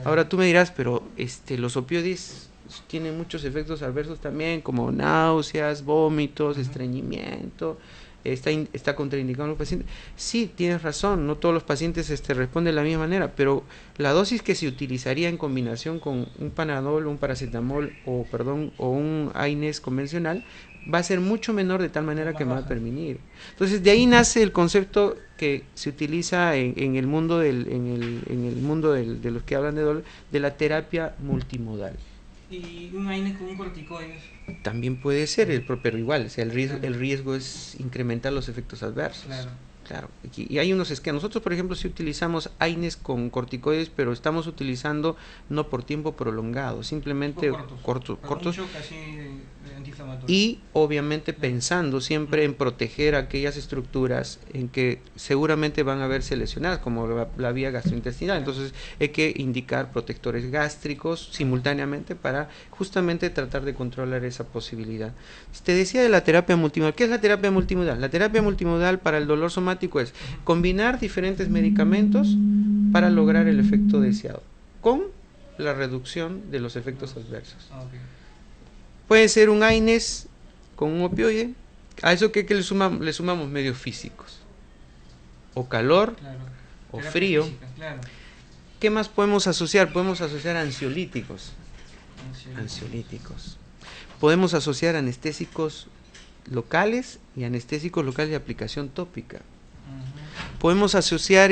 Ahora tú me dirás, pero los opioides tienen muchos efectos adversos también, como náuseas, vómitos, estreñimiento, está contraindicado en los pacientes. Sí, tienes razón, no todos los pacientes responden de la misma manera, pero la dosis que se utilizaría en combinación con un Panadol, un paracetamol o un AINES convencional va a ser mucho menor, de tal manera que me va a permitir. Entonces de ahí nace el concepto que se utiliza en el mundo de los que hablan de dolor, de la terapia multimodal.
¿Y un AINES con un corticoides?
También puede ser, pero igual, o sea, el riesgo es incrementar los efectos adversos. Claro. Y hay unos esquemas. Nosotros, por ejemplo, sí utilizamos AINES con corticoides, pero estamos utilizando no por tiempo prolongado, simplemente cortos. Y obviamente pensando siempre en proteger aquellas estructuras en que seguramente van a verse lesionadas, como la vía gastrointestinal. Entonces hay que indicar protectores gástricos simultáneamente para justamente tratar de controlar esa posibilidad. Te decía de la terapia multimodal. ¿Qué es la terapia multimodal? La terapia multimodal para el dolor somático es combinar diferentes medicamentos para lograr el efecto deseado, con la reducción de los efectos adversos. Puede ser un AINES con un opioide. A eso que le sumamos medios físicos, o calor, o frío.
Física, claro.
¿Qué más podemos asociar? Podemos asociar ansiolíticos. Podemos asociar anestésicos locales y anestésicos locales de aplicación tópica. Podemos asociar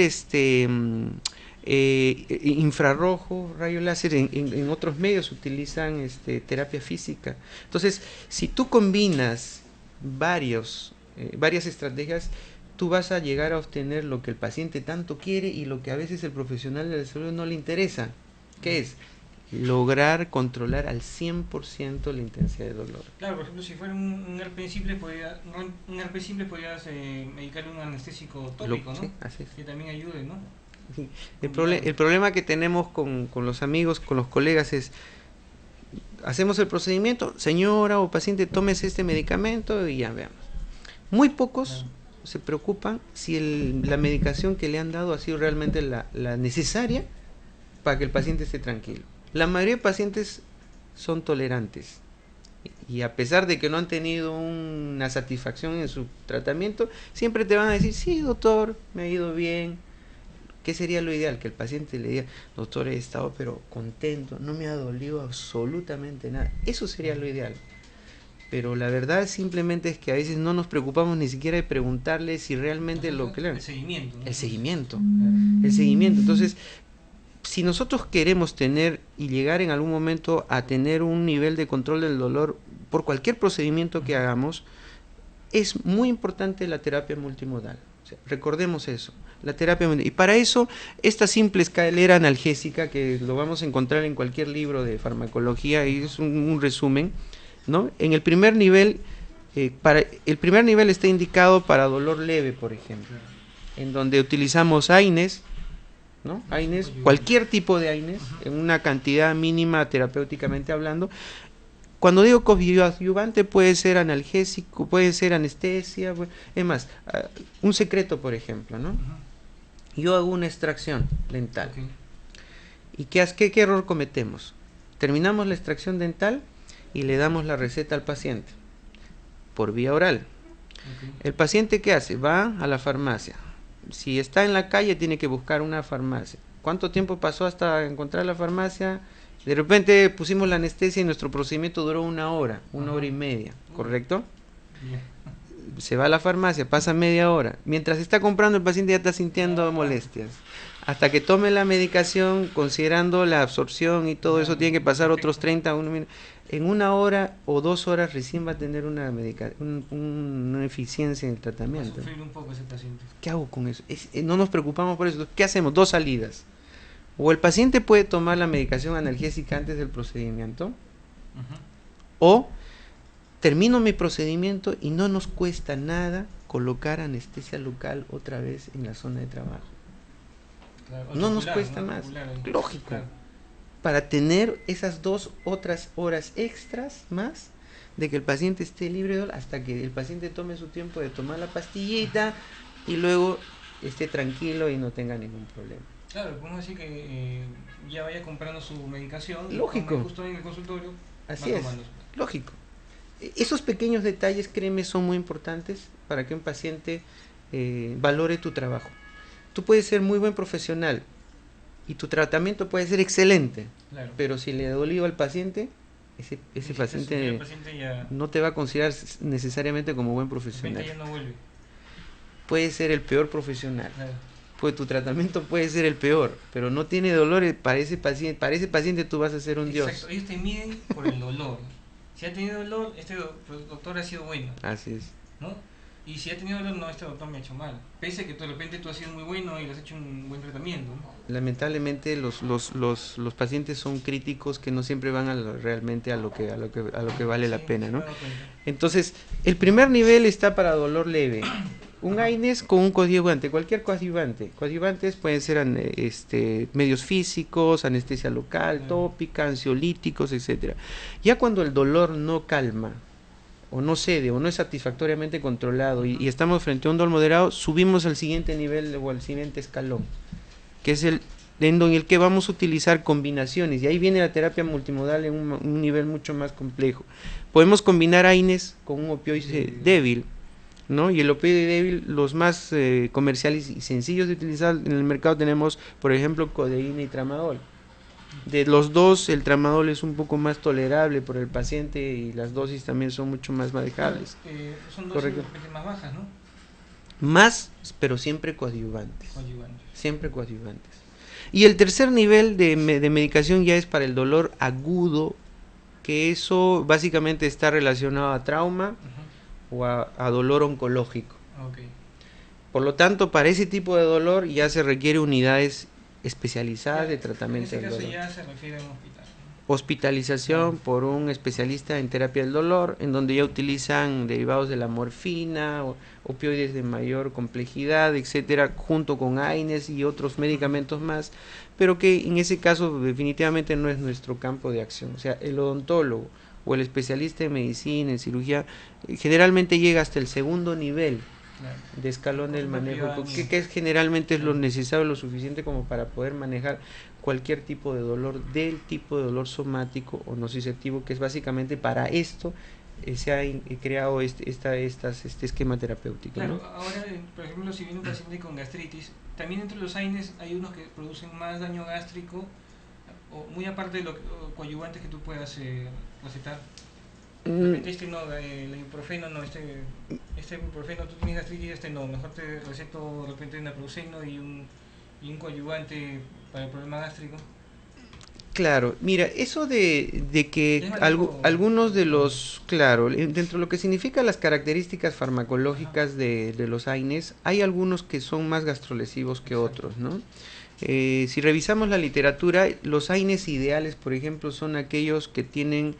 infrarrojo, rayo láser, en otros medios utilizan terapia física. Entonces, si tú combinas varias estrategias, tú vas a llegar a obtener lo que el paciente tanto quiere y lo que a veces el profesional de la salud no le interesa, que es lograr controlar al 100% la intensidad de dolor.
Claro, por ejemplo, si fuera un herpes simple, podrías medicarle un anestésico tópico, ¿no?
Sí, así es.
Que también ayude, ¿no?
Sí. El problema que tenemos con los amigos, con los colegas es, hacemos el procedimiento, señora o paciente, tómese este medicamento y ya veamos. Muy pocos se preocupan si la medicación que le han dado ha sido realmente la necesaria para que el paciente esté tranquilo. La mayoría de pacientes son tolerantes y a pesar de que no han tenido una satisfacción en su tratamiento, siempre te van a decir, sí, doctor, me ha ido bien. ¿Qué sería lo ideal? Que el paciente le diga, doctor, he estado pero contento, no me ha dolido absolutamente nada. Eso sería lo ideal. Pero la verdad simplemente es que a veces no nos preocupamos ni siquiera de preguntarle si realmente lo que le...
El seguimiento, ¿no?
El seguimiento. Entonces, si nosotros queremos tener y llegar en algún momento a tener un nivel de control del dolor por cualquier procedimiento que hagamos, es muy importante la terapia multimodal. O sea, recordemos eso, la terapia multimodal. Y para eso, esta simple escalera analgésica, que lo vamos a encontrar en cualquier libro de farmacología, y es un resumen, ¿no? En el primer nivel, el primer nivel está indicado para dolor leve, por ejemplo, en donde utilizamos AINES, ¿no? AINES, cualquier tipo de AINES, en una cantidad mínima terapéuticamente hablando. Cuando digo coadyuvante, puede ser analgésico, puede ser anestesia, es más, un secreto, por ejemplo, ¿no? Yo hago una extracción dental. ¿Y qué error cometemos? Terminamos la extracción dental y le damos la receta al paciente por vía oral. El paciente, ¿qué hace? Va a la farmacia. Si está en la calle, tiene que buscar una farmacia. ¿Cuánto tiempo pasó hasta encontrar la farmacia? De repente pusimos la anestesia y nuestro procedimiento duró una hora y media, ¿correcto? Se va a la farmacia, pasa media hora. Mientras está comprando, el paciente ya está sintiendo molestias. Hasta que tome la medicación, considerando la absorción y todo eso, tiene que pasar otros 30 minutos. En 1 hora o 2 horas recién va a tener una eficiencia en el tratamiento.
Va a sufrir un poco ese paciente.
¿Qué hago con eso? No nos preocupamos por eso. ¿Qué hacemos? 2 salidas. O el paciente puede tomar la medicación analgésica antes del procedimiento, o termino mi procedimiento y no nos cuesta nada colocar anestesia local otra vez en la zona de trabajo. Claro, no nos cuesta más. Lógico. Claro. Para tener esas 2 otras horas extras más de que el paciente esté libre de dolor, hasta que el paciente tome su tiempo de tomar la pastillita y luego esté tranquilo y no tenga ningún problema.
Claro, podemos decir que ya vaya comprando su medicación.
Lógico.
Justo en el consultorio.
Así es. Lógico. Esos pequeños detalles, créeme, son muy importantes para que un paciente valore tu trabajo. Tú puedes ser muy buen profesional y tu tratamiento puede ser excelente, claro, pero si le ha dolido al paciente, ese paciente ya no te va a considerar necesariamente como buen profesional.
Ya no vuelve.
Puede ser el peor profesional.
Claro.
Pues tu tratamiento puede ser el peor, pero no tiene dolor. Para ese paciente tú vas a ser un Dios.
Exacto, ellos te miden por el dolor. Si ha tenido dolor, este doctor ha sido bueno.
Así es.
¿No? Y si ha tenido dolor, no, este doctor me ha hecho mal. Pese a que de repente tú has sido muy bueno y le has hecho un buen tratamiento, ¿no?
Lamentablemente los pacientes son críticos que no siempre van realmente a lo que vale la pena, ¿no? Entonces, el primer nivel está para dolor leve. Un AINES con un coadyuvante, cualquier coadyuvante. Coadyuvantes pueden ser medios físicos, anestesia local, tópica, ansiolíticos, etcétera. Ya cuando el dolor no calma, o no cede, o no es satisfactoriamente controlado, y estamos frente a un dolor moderado, subimos al siguiente nivel o al siguiente escalón, que es en el que vamos a utilizar combinaciones, y ahí viene la terapia multimodal en un nivel mucho más complejo. Podemos combinar AINES con un opioide débil, ¿no? Y el opioide débil, los más comerciales y sencillos de utilizar en el mercado tenemos, por ejemplo, codeína y tramadol. De los dos, el tramadol es un poco más tolerable por el paciente y las dosis también son mucho más manejables.
Son dosis más bajas, ¿no?
Más, pero siempre coadyuvantes. Siempre coadyuvantes. Y el tercer nivel de medicación ya es para el dolor agudo, que eso básicamente está relacionado a trauma o a dolor oncológico.
Okay.
Por lo tanto, para ese tipo de dolor ya se requiere unidades especializadas de tratamiento del dolor.
En ese caso ya se refiere a un hospital.
Hospitalización por un especialista en terapia del dolor, en donde ya utilizan derivados de la morfina, opioides de mayor complejidad, etcétera, junto con AINES y otros medicamentos más, pero que en ese caso definitivamente no es nuestro campo de acción. O sea, el odontólogo o el especialista en medicina, en cirugía, generalmente llega hasta el segundo nivel de escalón del manejo, que generalmente es lo necesario, lo suficiente como para poder manejar cualquier tipo de dolor, del tipo de dolor somático o nociceptivo, que es básicamente para esto se ha creado este esquema terapéutico.
Claro,
¿no?
Ahora, por ejemplo, si viene un paciente con gastritis, también entre los AINES hay unos que producen más daño gástrico, o muy aparte de los coadyuvantes que tú puedas recetar. El ibuprofeno no, este ibuprofeno, tú tienes gastritis, no, mejor te receto de repente naproxeno y un coadyuvante para el problema gástrico.
Claro, mira, eso de que algunos de los, claro, dentro de lo que significa las características farmacológicas de los AINES, hay algunos que son más gastrolesivos que otros, ¿no? Si revisamos la literatura, los AINES ideales, por ejemplo, son aquellos que tienen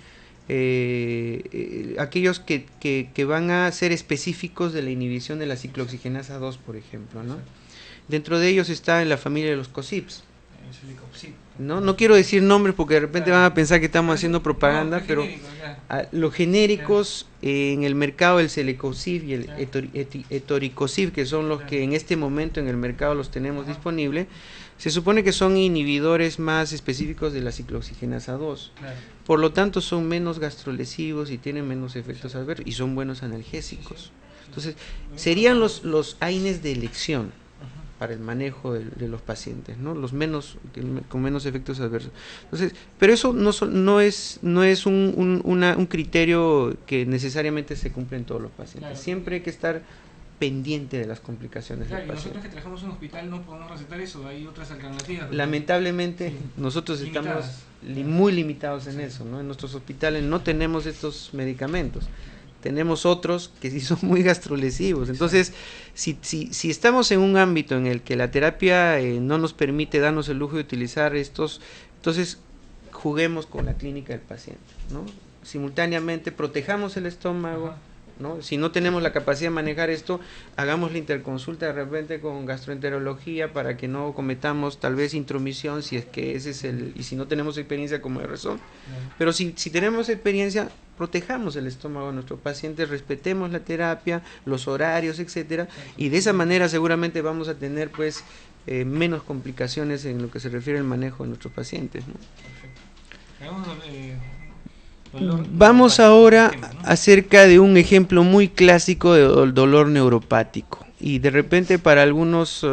aquellos que van a ser específicos de la inhibición de la ciclooxigenasa 2, por ejemplo, ¿no? Dentro de ellos está en la familia de los COSIPs. No quiero decir nombres porque de repente van a pensar que estamos haciendo propaganda, pero los genéricos en el mercado, el Selecosib y el Etoricosib, que son los que en este momento en el mercado los tenemos disponibles, se supone que son inhibidores más específicos de la ciclooxigenasa 2. Por lo tanto, son menos gastrolesivos y tienen menos efectos adversos y son buenos analgésicos. Entonces, serían los AINES de elección para el manejo de los pacientes, ¿no? Los menos, con menos efectos adversos. Entonces, pero eso no es un criterio que necesariamente se cumple en todos los pacientes. Claro. Siempre hay que estar pendiente de las complicaciones del paciente.
Nosotros que trabajamos en un hospital no podemos recetar eso, hay otras alternativas.
Lamentablemente, nosotros estamos muy limitados en eso, ¿no? En nuestros hospitales no tenemos estos medicamentos. Tenemos otros que sí son muy gastrolesivos. Entonces, si estamos en un ámbito en el que la terapia no nos permite darnos el lujo de utilizar estos, entonces juguemos con la clínica del paciente, ¿no? Simultáneamente protejamos el estómago, ¿no? Si no tenemos la capacidad de manejar esto, hagamos la interconsulta de repente con gastroenterología para que no cometamos tal vez intromisión, si es que ese es y si no tenemos experiencia como de razón. Pero si tenemos experiencia, protejamos el estómago de nuestros pacientes, respetemos la terapia, los horarios, etcétera, y de esa manera seguramente vamos a tener pues menos complicaciones en lo que se refiere al manejo de nuestros pacientes, ¿no? Vamos ahora acerca de un ejemplo muy clásico del dolor neuropático, y de repente para algunos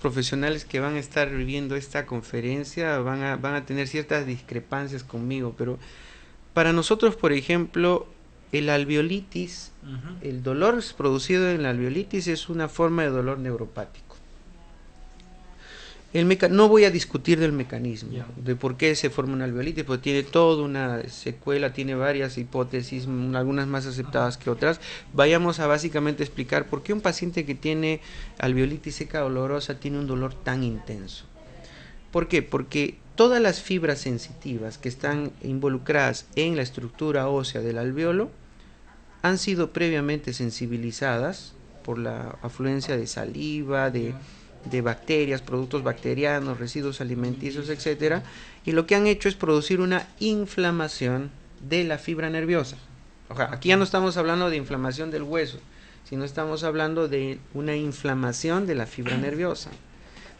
profesionales que van a estar viviendo esta conferencia van a tener ciertas discrepancias conmigo, pero para nosotros, por ejemplo, el alveolitis, el dolor producido en la alveolitis es una forma de dolor neuropático. No voy a discutir del mecanismo, de por qué se forma una alveolitis, porque tiene toda una secuela, tiene varias hipótesis, algunas más aceptadas que otras. Vayamos a básicamente explicar por qué un paciente que tiene alveolitis seca dolorosa tiene un dolor tan intenso. ¿Por qué? Porque todas las fibras sensitivas que están involucradas en la estructura ósea del alveolo han sido previamente sensibilizadas por la afluencia de saliva, de bacterias, productos bacterianos, residuos alimenticios, etcétera, y lo que han hecho es producir una inflamación de la fibra nerviosa. O sea, aquí ya no estamos hablando de inflamación del hueso, sino estamos hablando de una inflamación de la fibra nerviosa.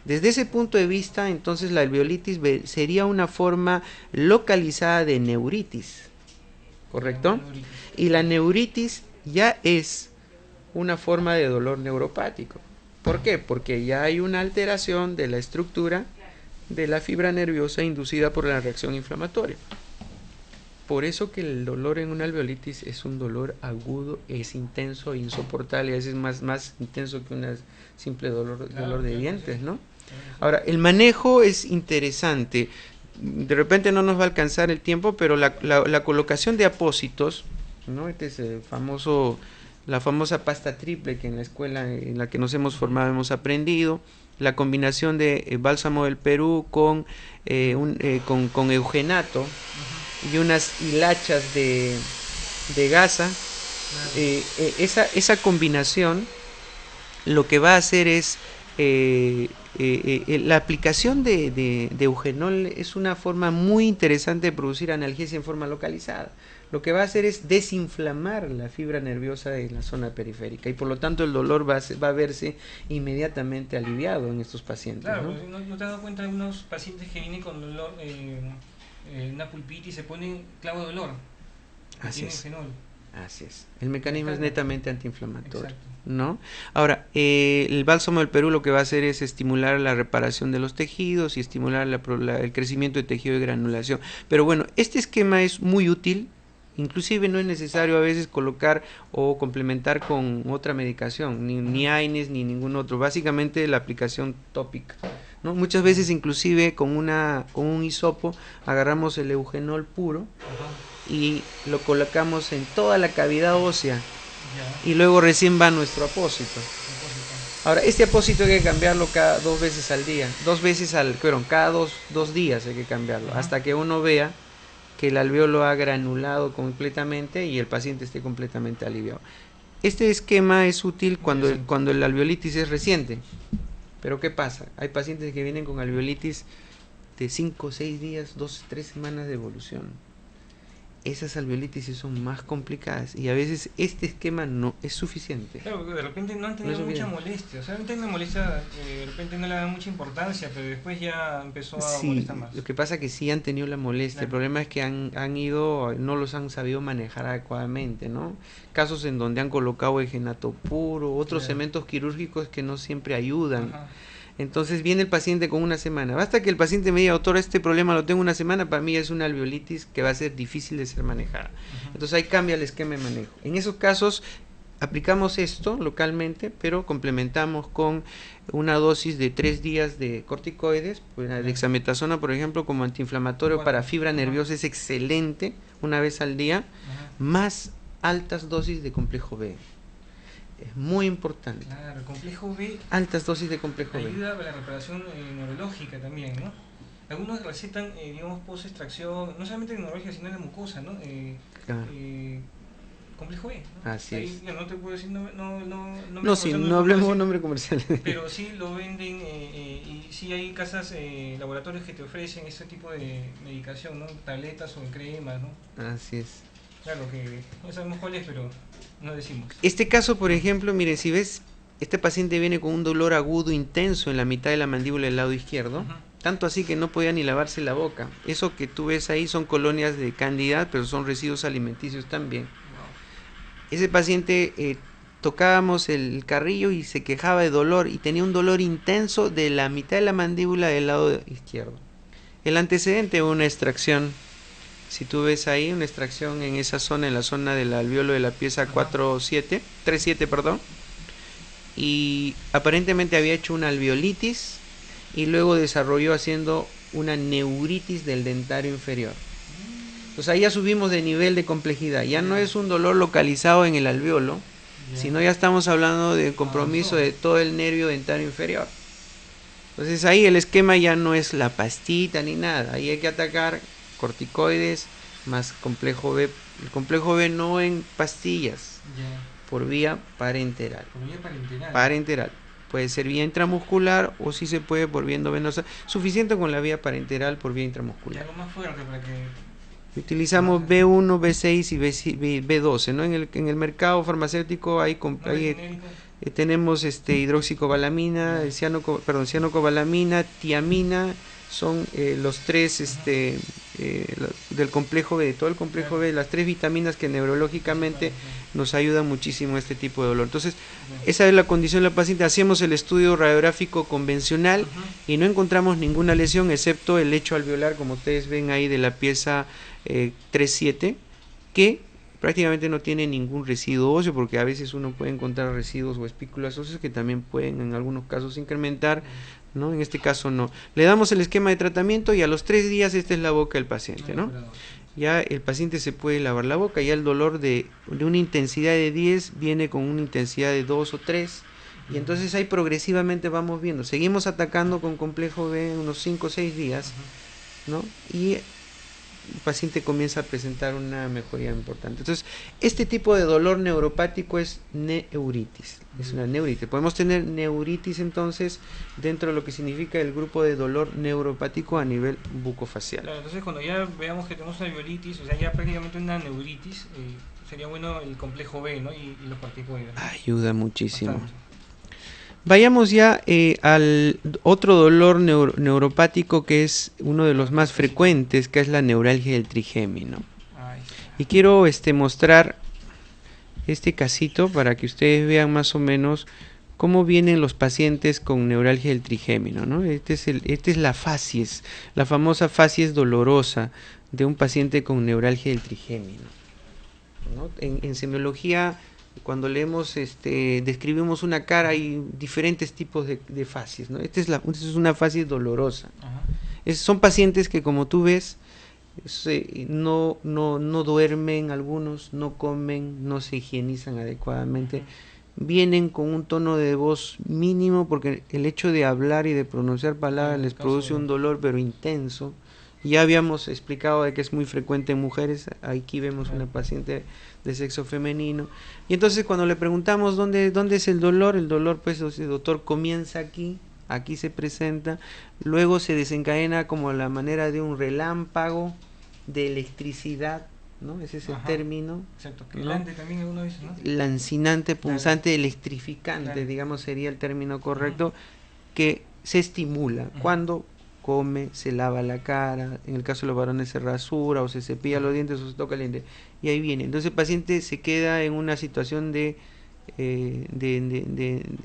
Desde ese punto de vista, entonces la alveolitis sería una forma localizada de neuritis, ¿correcto? Y la neuritis ya es una forma de dolor neuropático. ¿Por qué? Porque ya hay una alteración de la estructura de la fibra nerviosa inducida por la reacción inflamatoria. Por eso que el dolor en una alveolitis es un dolor agudo, es intenso, insoportable, a veces más intenso que un simple dolor de dientes, ¿no? Ahora, el manejo es interesante. De repente no nos va a alcanzar el tiempo, pero la colocación de apósitos, ¿no? Este es la famosa pasta triple que en la escuela en la que nos hemos formado hemos aprendido. La combinación de bálsamo del Perú con eugenato y unas hilachas de gasa. Esa combinación lo que va a hacer es la aplicación de eugenol es una forma muy interesante de producir analgesia en forma localizada. Lo que va a hacer es desinflamar la fibra nerviosa de la zona periférica y por lo tanto el dolor va a verse inmediatamente aliviado en estos pacientes.
Claro, ¿no te has dado cuenta de unos pacientes que vienen con dolor, una pulpitis y se ponen clavo de dolor?
Así es.
Fenol.
Así es. El mecanismo es netamente antiinflamatorio.
Exacto.
¿No? Ahora, el bálsamo del Perú lo que va a hacer es estimular la reparación de los tejidos y estimular el crecimiento de tejido de granulación. Pero bueno, este esquema es muy útil. Inclusive no es necesario a veces colocar o complementar con otra medicación, ni AINES ni ningún otro. Básicamente la aplicación tópica, ¿no? Muchas veces inclusive con un hisopo agarramos el eugenol puro y lo colocamos en toda la cavidad ósea y luego recién va nuestro apósito. Ahora, este apósito hay que cambiarlo cada 2 veces al día, cada dos días hay que cambiarlo, hasta que uno vea que el alveolo ha granulado completamente y el paciente esté completamente aliviado. Este esquema es útil cuando el alveolitis es reciente. Pero ¿qué pasa? Hay pacientes que vienen con alveolitis de 5, 6 días, 2, 3 semanas de evolución. Esas alveolitis son más complicadas y a veces este esquema no es suficiente.
Claro, porque de repente no han tenido mucha molestia. O sea, han tenido molestia, de repente no le dan mucha importancia, pero después ya empezó a molestar más.
Lo que pasa es que sí han tenido la molestia. Claro. El problema es que no los han sabido manejar adecuadamente, ¿no? Casos en donde han colocado eugenato puro, otros cementos quirúrgicos que no siempre ayudan. Entonces viene el paciente con una semana. Basta que el paciente me diga, doctor, este problema lo tengo una semana, para mí es una alveolitis que va a ser difícil de ser manejada. Entonces ahí cambia el esquema de manejo. En esos casos aplicamos esto localmente, pero complementamos con una dosis de 3 días de corticoides. Pues la dexametasona, por ejemplo, como antiinflamatorio para fibra nerviosa es excelente, una vez al día, más altas dosis de complejo B. Es muy importante.
Claro, el complejo B.
Altas dosis de complejo B.
Ayuda a la reparación neurológica también, ¿no? Algunos recetan, digamos, post-extracción, no solamente neurológica, sino en la mucosa, ¿no?
Claro.
Complejo B, ¿no?
Así
ahí,
es.
Ya no te puedo decir,
no hablemos nombre comercial.
Pero sí lo venden y sí hay casas, laboratorios que te ofrecen este tipo de medicación, ¿no? Tabletas o en cremas, ¿no?
Así es.
Claro que no sabemos cuál es, pero no decimos.
Este caso, por ejemplo, mire, si ves, este paciente viene con un dolor agudo intenso en la mitad de la mandíbula del lado izquierdo, tanto así que no podía ni lavarse la boca. Eso que tú ves ahí son colonias de candida, pero son residuos alimenticios también. Ese paciente tocábamos el carrillo y se quejaba de dolor y tenía un dolor intenso de la mitad de la mandíbula del lado izquierdo. El antecedente, una extracción. Si tú ves ahí una extracción en esa zona, en la zona del alveolo de la pieza 3-7, perdón, y aparentemente había hecho una alveolitis y luego desarrolló haciendo una neuritis del dentario inferior. Entonces ahí ya subimos de nivel de complejidad, ya no es un dolor localizado en el alveolo, sino ya estamos hablando de compromiso de todo el nervio dentario inferior. Entonces ahí el esquema ya no es la pastita ni nada, ahí hay que atacar corticoides más complejo B. El complejo B no en pastillas, por vía parenteral. Parenteral. Puede ser vía intramuscular o si se puede por vía endovenosa. Suficiente con la vía parenteral por vía intramuscular.
Algo más fuerte para que...
Utilizamos B1, B6 y B12, ¿no? En el mercado farmacéutico tenemos hidroxicobalamina, cianocobalamina, tiamina, son los 3 del complejo B, de todo el complejo B, las 3 vitaminas que neurológicamente nos ayudan muchísimo a este tipo de dolor. Entonces, esa es la condición de la paciente. Hacemos el estudio radiográfico convencional y no encontramos ninguna lesión excepto el lecho alveolar, como ustedes ven ahí de la pieza 3-7, que prácticamente no tiene ningún residuo óseo, porque a veces uno puede encontrar residuos o espículas óseas que también pueden en algunos casos incrementar, ¿no? En este caso no. Le damos el esquema de tratamiento y a los 3 días esta es la boca del paciente, ¿no? Ya el paciente se puede lavar la boca, ya el dolor de una intensidad de 10 viene con una intensidad de 2 o 3, y entonces ahí progresivamente vamos viendo. Seguimos atacando con complejo B unos 5 o 6 días, ¿no? Y el paciente comienza a presentar una mejoría importante. Entonces, este tipo de dolor neuropático es neuritis, es una neuritis. Podemos tener neuritis entonces dentro de lo que significa el grupo de dolor neuropático a nivel bucofacial.
Claro, entonces cuando ya veamos que tenemos una alveolitis, o sea, ya prácticamente una neuritis, sería bueno el complejo B, ¿no? Y los corticoides, ¿no?
Ayuda muchísimo. Bastante. Vayamos ya al otro dolor neuropático que es uno de los más frecuentes, que es la neuralgia del trigémino. Y quiero mostrar este casito para que ustedes vean más o menos cómo vienen los pacientes con neuralgia del trigémino, ¿no? Este es la facies, la famosa facies dolorosa de un paciente con neuralgia del trigémino, ¿no? En semiología, cuando leemos, describimos una cara, hay diferentes tipos de facies, ¿no? Esta es una facies dolorosa. Son pacientes que, como tú ves, no duermen algunos, no comen, no se higienizan adecuadamente, vienen con un tono de voz mínimo, porque el hecho de hablar y de pronunciar palabras les produce un dolor, pero intenso. Ya habíamos explicado de que es muy frecuente en mujeres. Aquí vemos una paciente de sexo femenino. Y entonces cuando le preguntamos dónde es el dolor, pues el doctor comienza aquí se presenta, luego se desencadena como la manera de un relámpago de electricidad, ¿no? Ese es el término.
Exacto,
¿no?
También alguna vez, ¿no?
Lancinante, punzante, electrificante, digamos, sería el término correcto, que se estimula cuando come, se lava la cara, en el caso de los varones se rasura o se cepilla los dientes o se toca el diente, y ahí viene. Entonces el paciente se queda en una situación de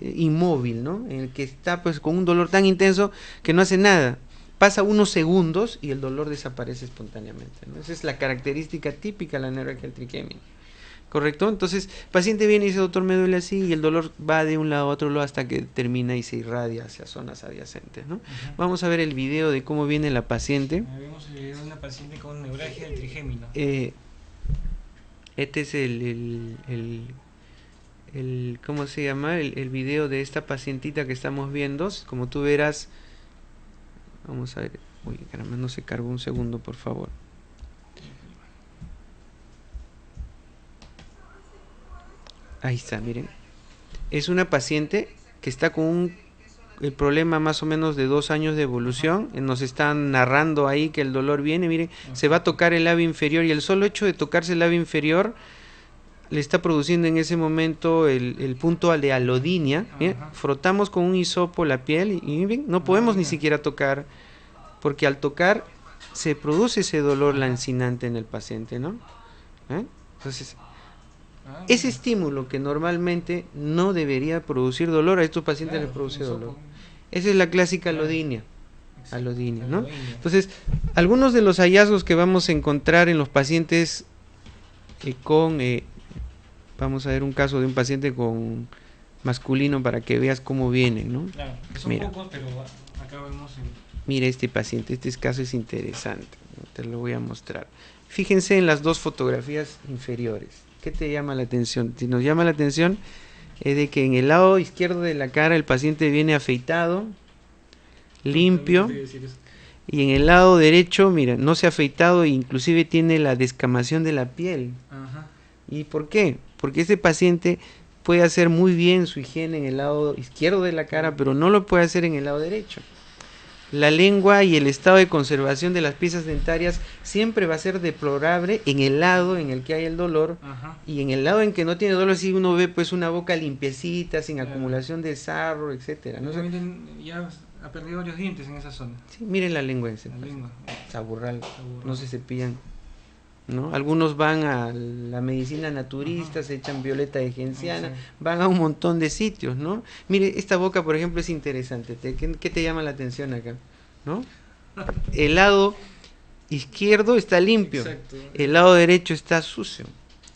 inmóvil, ¿no? En el que está pues con un dolor tan intenso que no hace nada. Pasa unos segundos y el dolor desaparece espontáneamente, ¿no? Esa es la característica típica de la neuralgia del trigémino. ¿Correcto? Entonces, el paciente viene y dice, doctor, me duele así, y el dolor va de un lado a otro lado hasta que termina y se irradia hacia zonas adyacentes, ¿no? Vamos a ver el video de cómo viene la paciente.
Vemos el video de una paciente con neuralgia del trigémino.
Este es ¿cómo se llama? El video de esta pacientita que estamos viendo. Como tú verás, vamos a ver. Uy, caramba, no se cargó, un segundo, por favor. Ahí está, miren. Es una paciente que está con el problema más o menos de 2 años de evolución. Nos están narrando ahí que el dolor viene, miren, se va a tocar el labio inferior, y el solo hecho de tocarse el labio inferior le está produciendo en ese momento el punto de alodinia. Frotamos con un hisopo la piel y bien, no podemos ni siquiera tocar, porque al tocar se produce ese dolor lancinante en el paciente, ¿no? Entonces, ese estímulo que normalmente no debería producir dolor, a estos pacientes les produce dolor. Esa es la clásica alodinia. ¿No? Entonces, algunos de los hallazgos que vamos a encontrar en los pacientes vamos a ver un caso de un paciente con masculino para que veas cómo vienen, ¿no?
Claro, que son pocos, pero acá vemos
Mira este paciente, este caso es interesante, te lo voy a mostrar. Fíjense en las dos fotografías inferiores. ¿Qué te llama la atención? Si nos llama la atención es de que en el lado izquierdo de la cara el paciente viene afeitado, limpio, y en el lado derecho, mira, no se ha afeitado e inclusive tiene la descamación de la piel. ¿Y por qué? Porque este paciente puede hacer muy bien su higiene en el lado izquierdo de la cara, pero no lo puede hacer en el lado derecho. La lengua y el estado de conservación de las piezas dentarias siempre va a ser deplorable en el lado en el que hay el dolor, y en el lado en que no tiene dolor, si uno ve pues una boca limpiecita, sin acumulación de sarro, etcétera, ¿no?
Ya ha perdido varios dientes en esa zona.
Sí, miren la lengua ese. Saburral, no se cepillan, ¿no? Algunos van a la medicina naturista, se echan violeta de genciana, van a un montón de sitios, ¿no? Mire, esta boca, por ejemplo, es interesante. ¿Qué te llama la atención acá? ¿No? El lado izquierdo está limpio, el lado derecho está sucio.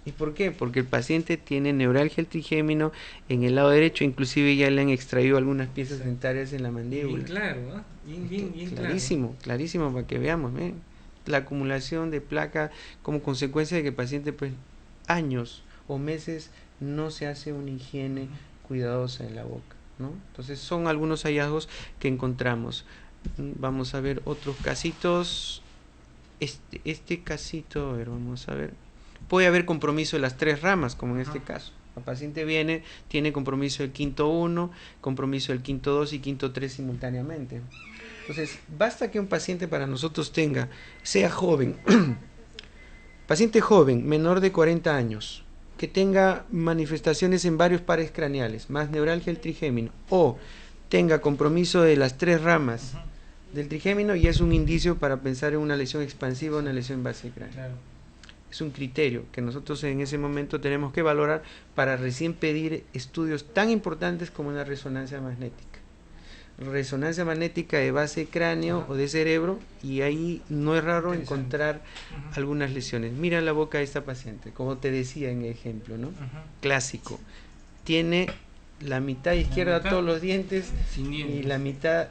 ¿Y por qué? Porque el paciente tiene neuralgia del trigémino en el lado derecho, inclusive ya le han extraído algunas piezas dentarias en la mandíbula.
Bien claro, ¿eh? Bien
Clarísimo,
claro.
clarísimo para que veamos, ¿eh? La acumulación de placa como consecuencia de que el paciente pues años o meses no se hace una higiene cuidadosa en la boca, ¿no? Entonces son algunos hallazgos que encontramos. Vamos a ver otros casitos. Este casito, a ver, vamos a ver. Puede haber compromiso de las 3 ramas, como en este caso. El paciente viene, tiene compromiso del quinto 1, compromiso del quinto 2 y quinto 3 simultáneamente. Entonces, basta que un paciente para nosotros tenga, sea joven, paciente joven, menor de 40 años, que tenga manifestaciones en varios pares craneales, más neuralgia del trigémino, o tenga compromiso de las 3 ramas del trigémino, y es un indicio para pensar en una lesión expansiva o una lesión base craneal. Claro. Es un criterio que nosotros en ese momento tenemos que valorar para recién pedir estudios tan importantes como una resonancia magnética. Resonancia magnética de base cráneo o de cerebro, y ahí no es raro encontrar algunas lesiones. Mira la boca de esta paciente, como te decía en el ejemplo, ¿no? Clásico. Tiene la mitad izquierda todos los dientes y la mitad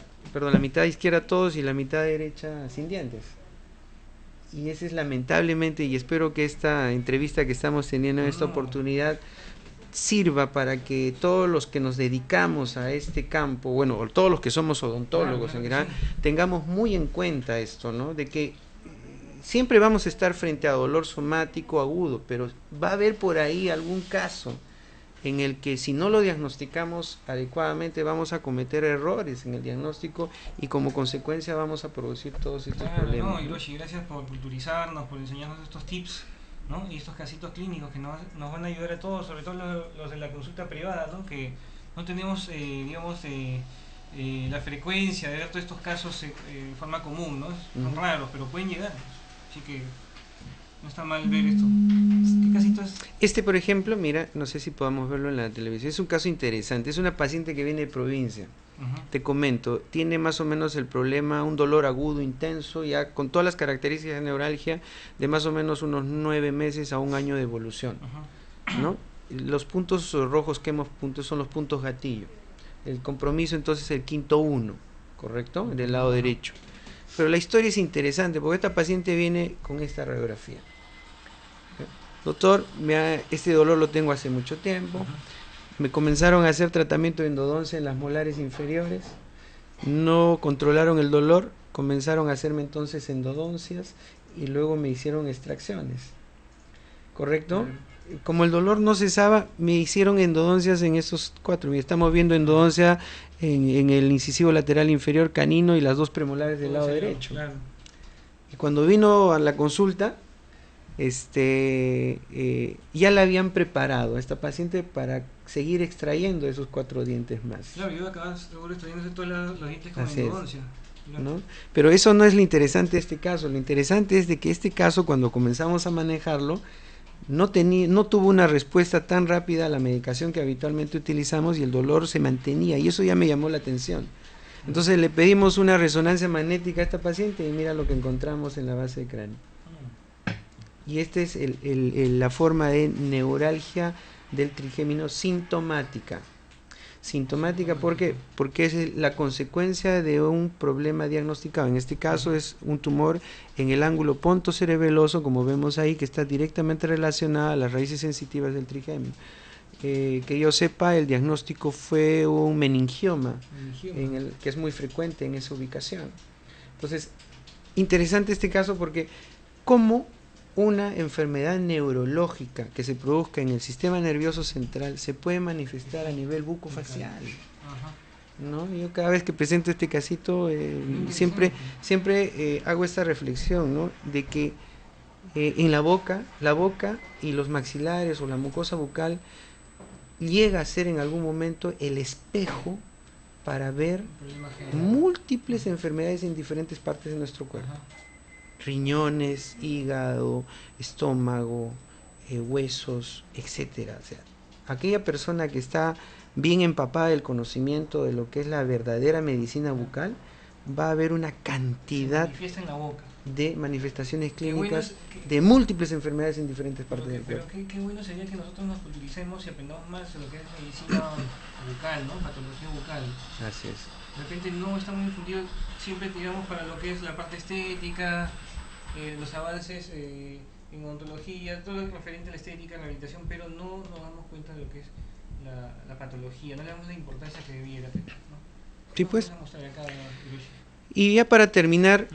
izquierda todos y la mitad derecha sin dientes. Y ese es lamentablemente, y espero que esta entrevista que estamos teniendo en esta oportunidad sirva para que todos los que nos dedicamos a este campo, bueno, todos los que somos odontólogos en general, tengamos muy en cuenta esto, ¿no? De que siempre vamos a estar frente a dolor somático agudo, pero va a haber por ahí algún caso en el que si no lo diagnosticamos adecuadamente vamos a cometer errores en el diagnóstico y como consecuencia vamos a producir todos estos problemas.
No, Hiroshi, gracias por culturizarnos, por enseñarnos estos tips, ¿no? Y estos casitos clínicos que nos van a ayudar a todos, sobre todo los de la consulta privada, ¿no? Que no tenemos, la frecuencia de ver todos estos casos de forma común, ¿no? Son raros, pero pueden llegar. Así que no está mal ver esto. ¿Qué casito es?
Este, por ejemplo, mira, no sé si podamos verlo en la televisión, es un caso interesante. Es una paciente que viene de provincia. Te comento, tiene más o menos el problema, un dolor agudo, intenso, ya con todas las características de neuralgia, de más o menos unos 9 meses a un año de evolución, ¿no? Los puntos rojos que hemos punto son los puntos gatillo. El compromiso entonces es el quinto 1, ¿correcto? Del lado derecho. Pero la historia es interesante porque esta paciente viene con esta radiografía. Doctor, este dolor lo tengo hace mucho tiempo. Me comenzaron a hacer tratamiento de endodoncia en las molares inferiores, no controlaron el dolor, comenzaron a hacerme entonces endodoncias y luego me hicieron extracciones, ¿correcto? Como el dolor no cesaba, me hicieron endodoncias en esos 4, y estamos viendo endodoncia en el incisivo lateral inferior canino y las 2 premolares del lado derecho. Claro. Y cuando vino a la consulta, ya la habían preparado a esta paciente para seguir extrayendo esos 4 dientes más.
Claro, yo acababa seguro extrayéndose todos los dientes con endodoncia.
¿No? Pero eso no es lo interesante de este caso. Lo interesante es de que este caso, cuando comenzamos a manejarlo, no tuvo una respuesta tan rápida a la medicación que habitualmente utilizamos y el dolor se mantenía, y eso ya me llamó la atención. Entonces le pedimos una resonancia magnética a esta paciente y mira lo que encontramos en la base de cráneo. Y esta es la forma de neuralgia del trigémino sintomática. Sintomática, ¿por qué? Porque es la consecuencia de un problema diagnosticado. En este caso es un tumor en el ángulo pontocerebeloso, como vemos ahí, que está directamente relacionada a las raíces sensitivas del trigémino. Que yo sepa, el diagnóstico fue un meningioma. Que es muy frecuente en esa ubicación. Entonces, interesante este caso porque cómo una enfermedad neurológica que se produzca en el sistema nervioso central se puede manifestar a nivel bucofacial, ¿no? Yo cada vez que presento este casito siempre hago esta reflexión, ¿no? De que en la boca y los maxilares o la mucosa bucal llega a ser en algún momento el espejo para ver múltiples enfermedades en diferentes partes de nuestro cuerpo. Riñones, hígado, estómago, huesos, etcétera. O sea, aquella persona que está bien empapada del conocimiento de lo que es la verdadera medicina bucal va a haber una cantidad
manifiesta en la boca
de manifestaciones clínicas
bueno
de múltiples enfermedades en diferentes partes del
pero
cuerpo.
qué bueno sería que nosotros nos utilicemos y aprendamos más de lo que es medicina bucal, ¿no? Patología bucal.
Así es.
De repente no está muy difundido, siempre tiramos para lo que es la parte estética, los avances en odontología, todo lo referente a la estética, la rehabilitación, pero no nos damos cuenta de lo que es la patología, no le damos la importancia que debiera tener, ¿no?
Sí, pues.
Vamos a mostrar acá, Hiroshi.
Y ya para terminar,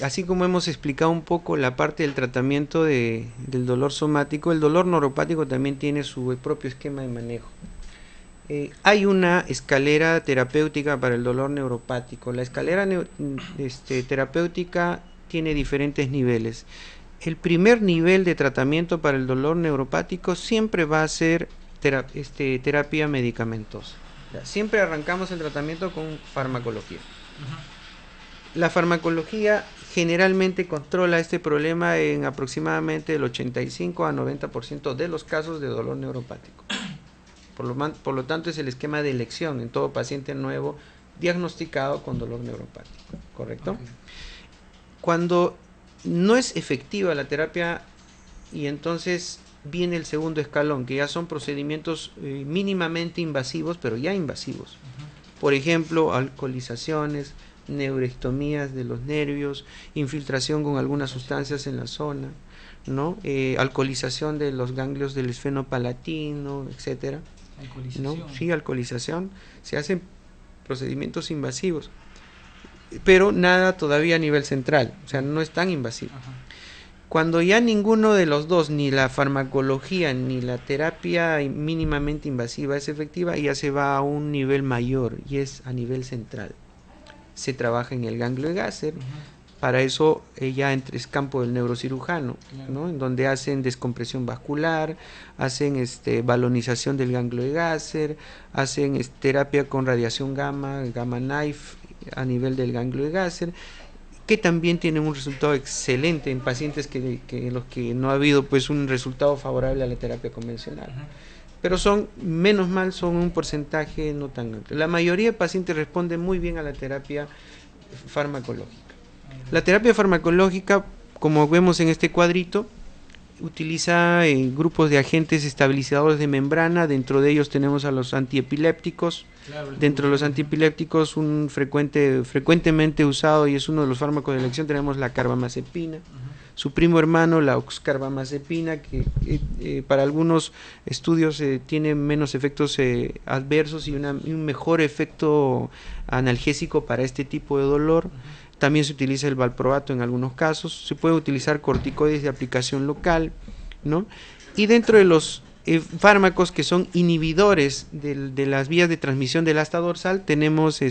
así como hemos explicado un poco la parte del tratamiento del dolor somático, el dolor neuropático también tiene su propio esquema de manejo. Hay una escalera terapéutica para el dolor neuropático. La escalera terapéutica tiene diferentes niveles. El primer nivel de tratamiento para el dolor neuropático siempre va a ser terapia medicamentosa. Siempre arrancamos el tratamiento con farmacología. La farmacología generalmente controla este problema en aproximadamente el 85 a 90% de los casos de dolor neuropático. Por lo tanto, es el esquema de elección en todo paciente nuevo diagnosticado con dolor neuropático, ¿correcto? Okay. Cuando no es efectiva la terapia y entonces viene el segundo escalón, que ya son procedimientos mínimamente invasivos, pero ya invasivos. Por ejemplo, alcoholizaciones, neurectomías de los nervios, infiltración con algunas sustancias en la zona, ¿no? Alcoholización de los ganglios del esfeno palatino, etcétera. ¿No? Sí, alcoholización. Se hacen procedimientos invasivos, pero nada todavía a nivel central, o sea, no es tan invasivo. Ajá. Cuando ya ninguno de los dos, ni la farmacología ni la terapia mínimamente invasiva es efectiva, ya se va a un nivel mayor y es a nivel central. Se trabaja en el ganglio de Gasser. Para eso ya es campo del neurocirujano, claro, ¿no? En donde hacen descompresión vascular, hacen balonización del ganglio de Gasser, hacen terapia con radiación gamma knife a nivel del ganglio de Gasser, que también tienen un resultado excelente en pacientes que en los que no ha habido pues un resultado favorable a la terapia convencional. Pero son, menos mal, son un porcentaje no tan alto. La mayoría de pacientes responden muy bien a la terapia farmacológica. La terapia farmacológica, como vemos en este cuadrito, utiliza grupos de agentes estabilizadores de membrana. Dentro de ellos tenemos a los antiepilépticos. Claro, dentro de los antiepilépticos, un frecuentemente usado y es uno de los fármacos de elección, tenemos la carbamazepina. Su primo hermano, la oxcarbamazepina, que para algunos estudios tiene menos efectos adversos y un mejor efecto analgésico para este tipo de dolor. También se utiliza el valproato en algunos casos. Se puede utilizar corticoides de aplicación local, ¿no? Y dentro de los fármacos que son inhibidores de las vías de transmisión del asta dorsal, tenemos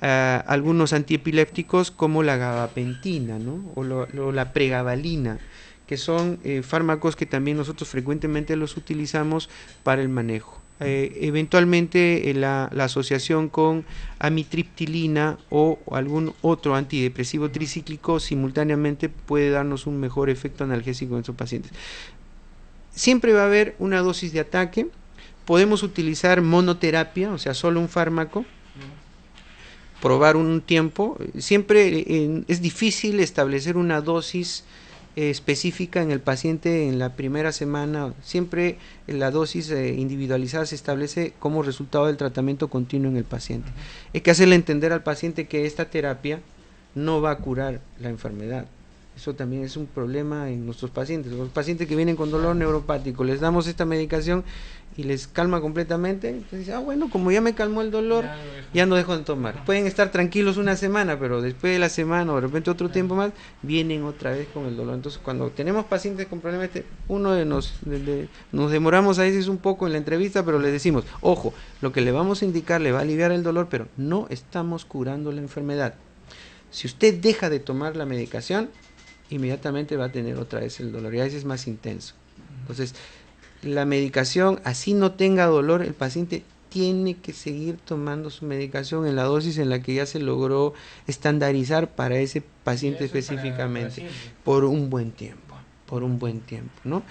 algunos antiepilépticos como la gabapentina, ¿no? o la pregabalina, que son fármacos que también nosotros frecuentemente los utilizamos para el manejo. Eventualmente la asociación con amitriptilina o algún otro antidepresivo tricíclico simultáneamente puede darnos un mejor efecto analgésico en esos pacientes. Siempre va a haber una dosis de ataque. Podemos utilizar monoterapia, o sea, solo un fármaco, probar un tiempo. Siempre es difícil establecer una dosis específica en el paciente en la primera semana. Siempre la dosis individualizada se establece como resultado del tratamiento continuo en el paciente. Hay que hacerle entender al paciente que esta terapia no va a curar la enfermedad. Eso también es un problema en nuestros pacientes. Los pacientes que vienen con dolor neuropático, les damos esta medicación y les calma completamente. Entonces dicen, bueno, como ya me calmó el dolor, ya no dejo de tomar. Pueden estar tranquilos una semana, pero después de la semana o de repente otro tiempo más, vienen otra vez con el dolor. Entonces, cuando tenemos pacientes con problemas, nos demoramos a veces un poco en la entrevista, pero les decimos, ojo, lo que le vamos a indicar le va a aliviar el dolor, pero no estamos curando la enfermedad. Si usted deja de tomar la medicación, inmediatamente va a tener otra vez el dolor y a veces es más intenso. Entonces, la medicación, así no tenga dolor, el paciente tiene que seguir tomando su medicación en la dosis en la que ya se logró estandarizar para ese paciente específicamente, por un buen tiempo, ¿no?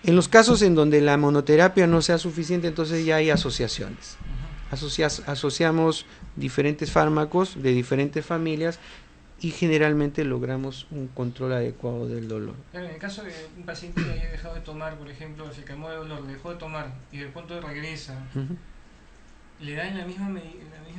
En los casos en donde la monoterapia no sea suficiente, entonces ya hay asociaciones. asociamos diferentes fármacos de diferentes familias y generalmente logramos un control adecuado del dolor.
En el caso de un paciente que haya dejado de tomar, por ejemplo, se calmó de dolor, dejó de tomar y de pronto regresa, ¿le dan la misma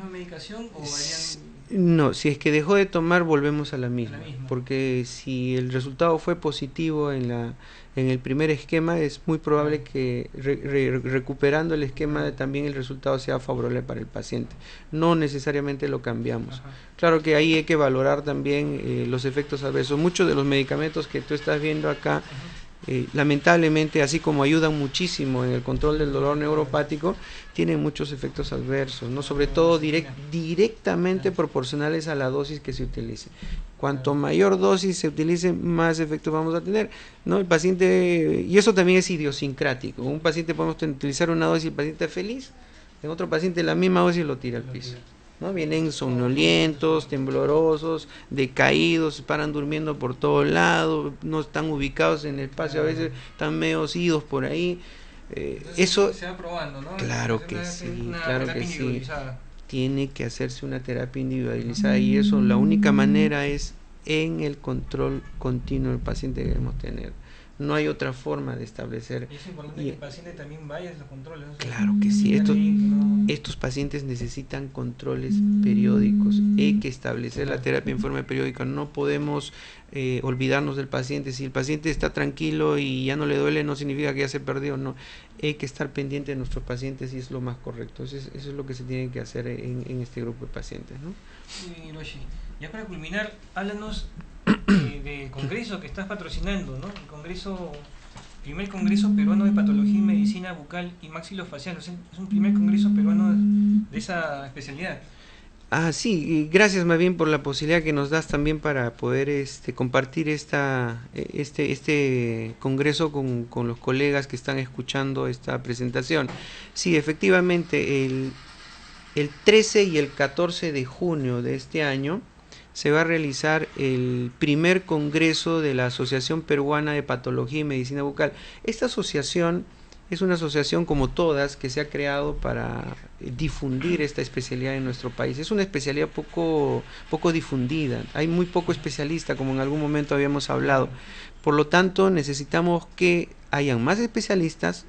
medicación o varían?
No, si es que dejó de tomar volvemos a la misma, porque si el resultado fue positivo en el primer esquema, es muy probable que recuperando el esquema también el resultado sea favorable para el paciente. No necesariamente lo cambiamos. Ajá. Claro que ahí hay que valorar también los efectos adversos. Muchos de los medicamentos que tú estás viendo acá, lamentablemente, así como ayudan muchísimo en el control del dolor neuropático, tienen muchos efectos adversos, ¿no? Sobre todo directamente proporcionales a la dosis que se utilice. Cuanto mayor dosis se utilice, más efectos vamos a tener, ¿no? El paciente, y eso también es idiosincrático. Un paciente podemos utilizar una dosis y el paciente es feliz, en otro paciente la misma dosis lo tira al piso, ¿no? Vienen somnolientos, temblorosos, decaídos, paran durmiendo por todos lados, no están ubicados en el espacio, a veces están medio idos por ahí. Eso
se va probando, ¿no?
Claro que sí, claro que sí. Tiene que hacerse una terapia individualizada y eso la única manera es en el control continuo del paciente que debemos tener. No hay otra forma de establecer.
Y es importante que el paciente también vaya a los controles.
Claro que sí. Estos pacientes necesitan controles periódicos. Hay que establecer la terapia en forma periódica. No podemos olvidarnos del paciente. Si el paciente está tranquilo y ya no le duele, no significa que ya se perdió. No. Hay que estar pendiente de nuestros pacientes y es lo más correcto. Eso es lo que se tiene que hacer en este grupo de pacientes, ¿no?
Sí, Hiroshi. Ya para culminar, háblanos del congreso que estás patrocinando, ¿no? Primer congreso peruano de patología y medicina bucal y maxilofacial. Es un primer congreso peruano de esa especialidad.
Sí, gracias más bien por la posibilidad que nos das también para poder compartir este congreso con los colegas que están escuchando esta presentación. Sí, efectivamente, el 13 y el 14 de junio de este año se va a realizar el primer congreso de la Asociación Peruana de Patología y Medicina Bucal. Esta asociación es una asociación como todas que se ha creado para difundir esta especialidad en nuestro país. Es una especialidad poco difundida, hay muy poco especialista, como en algún momento habíamos hablado. Por lo tanto, necesitamos que hayan más especialistas,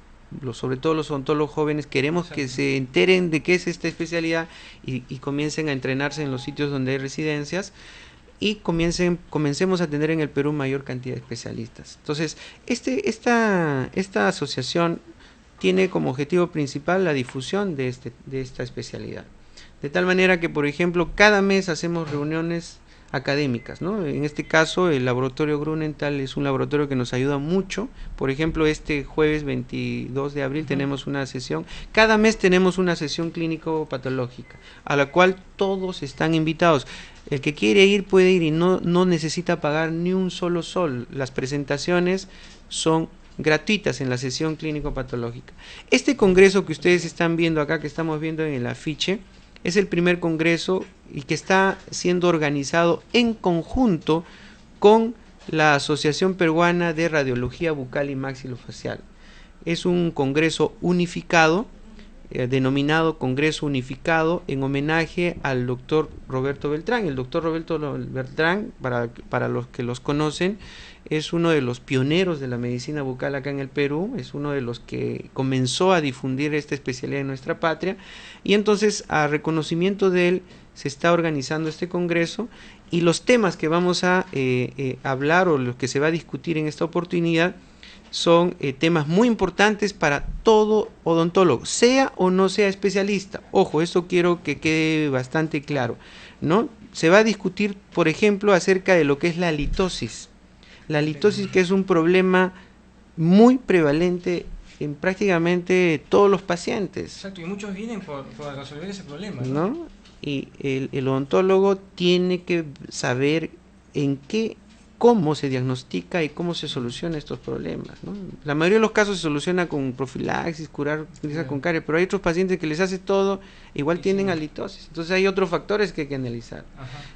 sobre todo los odontólogos jóvenes. Queremos que se enteren de qué es esta especialidad y comiencen a entrenarse en los sitios donde hay residencias y comencemos a tener en el Perú mayor cantidad de especialistas. Entonces, esta asociación tiene como objetivo principal la difusión de esta especialidad. De tal manera que, por ejemplo, cada mes hacemos reuniones académicas, ¿no? En este caso, el laboratorio Grunenthal es un laboratorio que nos ayuda mucho. Por ejemplo, este jueves 22 de abril tenemos una sesión. Cada mes tenemos una sesión clínico-patológica, a la cual todos están invitados. El que quiere ir puede ir y no necesita pagar ni un solo sol. Las presentaciones son gratuitas en la sesión clínico-patológica. Este congreso que ustedes están viendo acá, que estamos viendo en el afiche, es el primer congreso y que está siendo organizado en conjunto con la Asociación Peruana de Radiología Bucal y Maxilofacial. Es un congreso unificado, denominado Congreso Unificado, en homenaje al doctor Roberto Beltrán. El doctor Roberto Beltrán, para los que los conocen, es uno de los pioneros de la medicina bucal acá en el Perú, es uno de los que comenzó a difundir esta especialidad en nuestra patria, y entonces, a reconocimiento de él, se está organizando este congreso, y los temas que vamos a hablar o los que se va a discutir en esta oportunidad son temas muy importantes para todo odontólogo, sea o no sea especialista. Ojo, esto quiero que quede bastante claro, ¿no? Se va a discutir, por ejemplo, acerca de lo que es la litosis. La litosis, que es un problema muy prevalente en prácticamente todos los pacientes.
Exacto, y muchos vienen por resolver ese problema,
¿no? Y el odontólogo tiene que saber en qué cómo se diagnostica y cómo se soluciona estos problemas, ¿no? La mayoría de los casos se soluciona con profilaxis, curar con caries, pero hay otros pacientes que les hace todo, igual tienen halitosis. Entonces hay otros factores que hay que analizar,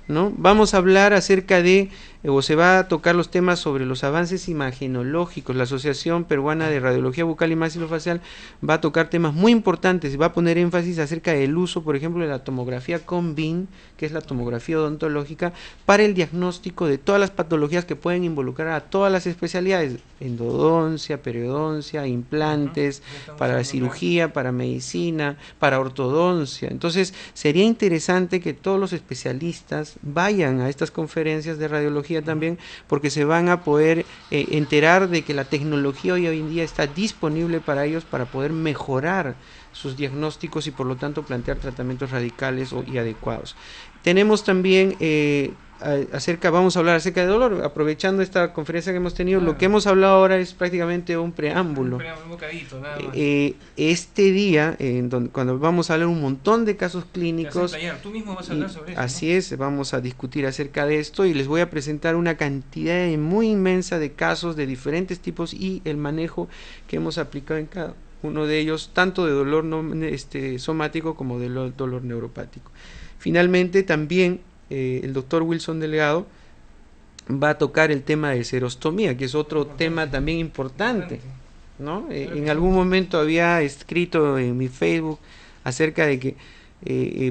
¿no? Vamos a hablar acerca de, o se va a tocar los temas sobre los avances imagenológicos. La Asociación Peruana de Radiología Bucal y Maxilofacial va a tocar temas muy importantes y va a poner énfasis acerca del uso, por ejemplo, de la tomografía con BIM, que es la tomografía odontológica, para el diagnóstico de todas las patologías que pueden involucrar a todas las especialidades: endodoncia, periodoncia, implantes, para cirugía, para medicina, para ortodoncia. Entonces sería interesante que todos los especialistas vayan a estas conferencias de radiología también, porque se van a poder enterar de que la tecnología hoy en día está disponible para ellos para poder mejorar sus diagnósticos y por lo tanto plantear tratamientos radicales y adecuados. Tenemos también vamos a hablar acerca de dolor, aprovechando esta conferencia que hemos tenido. Lo que hemos hablado ahora es prácticamente un preámbulo.
Un bocadito, nada más.
Este día, cuando vamos a hablar un montón de casos clínicos,
tú mismo vas a hablar sobre eso,
así es, vamos a discutir acerca de esto y les voy a presentar una cantidad muy inmensa de casos de diferentes tipos y el manejo que hemos aplicado en cada uno de ellos, tanto de dolor somático como de dolor neuropático. Finalmente, también el doctor Wilson Delgado va a tocar el tema de serostomía, que es otro tema también importante, ¿no? En algún momento había escrito en mi Facebook acerca de que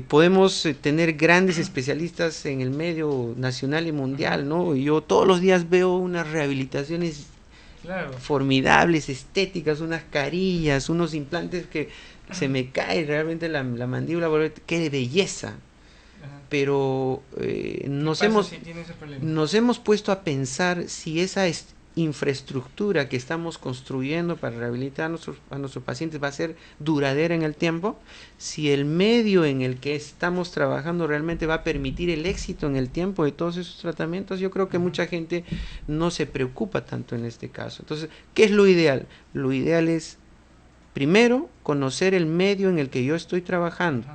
podemos tener grandes especialistas en el medio nacional y mundial, ¿no? Yo todos los días veo unas rehabilitaciones formidables, estéticas, unas carillas, unos implantes que se me cae realmente la mandíbula, qué belleza. Pero nos hemos puesto a pensar si esa infraestructura que estamos construyendo para rehabilitar a nuestros pacientes va a ser duradera en el tiempo, si el medio en el que estamos trabajando realmente va a permitir el éxito en el tiempo de todos esos tratamientos. Yo creo que mucha gente no se preocupa tanto en este caso. Entonces, ¿qué es lo ideal? Lo ideal es, primero, conocer el medio en el que yo estoy trabajando.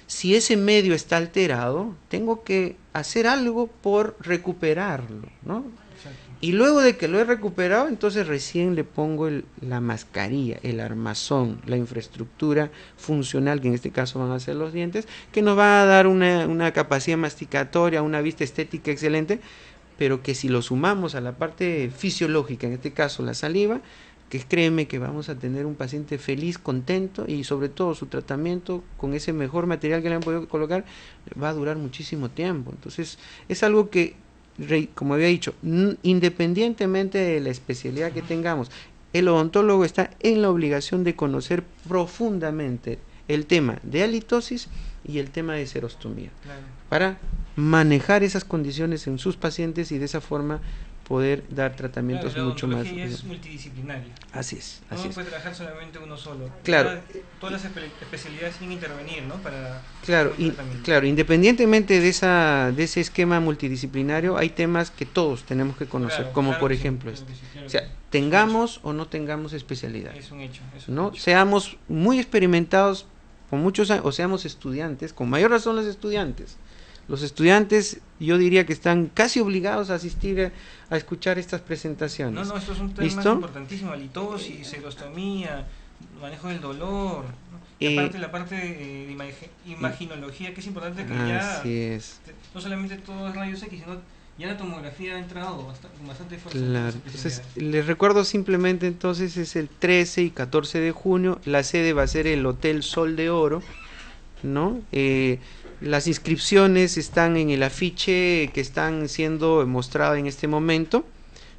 Si ese medio está alterado, tengo que hacer algo por recuperarlo, ¿no? Exacto. Y luego de que lo he recuperado, entonces recién le pongo la mascarilla, el armazón, la infraestructura funcional, que en este caso van a ser los dientes, que nos va a dar una capacidad masticatoria, una vista estética excelente, pero que si lo sumamos a la parte fisiológica, en este caso la saliva, que créeme que vamos a tener un paciente feliz, contento, y sobre todo su tratamiento con ese mejor material que le han podido colocar va a durar muchísimo tiempo. Entonces es algo que, como había dicho, independientemente de la especialidad que tengamos, el odontólogo está en la obligación de conocer profundamente el tema de halitosis y el tema de serostomía, para manejar esas condiciones en sus pacientes y de esa forma poder dar tratamientos mucho más.
Es multidisciplinaria.
Así es.
No puede trabajar solamente uno solo.
Claro.
Todas las especialidades sin intervenir, ¿no?
Claro, independientemente de ese esquema multidisciplinario, hay temas que todos tenemos que conocer, como por ejemplo o sea, tengamos o no tengamos especialidad.
Es un hecho.
¿No? Seamos muy experimentados con muchos años, o seamos estudiantes, con mayor razón los estudiantes. Los estudiantes, yo diría que están casi obligados a asistir a escuchar estas presentaciones.
No, esto es un tema importantísimo: halitosis, serostomía, manejo del dolor, ¿no? Y aparte la parte de imaginología, que es importante, que no solamente todo es rayos X, sino ya la tomografía ha entrado con bastante fuerza.
Claro. Entonces, les recuerdo simplemente, entonces es el 13 y 14 de junio, la sede va a ser el Hotel Sol de Oro, ¿no? Las inscripciones están en el afiche que están siendo mostrado en este momento,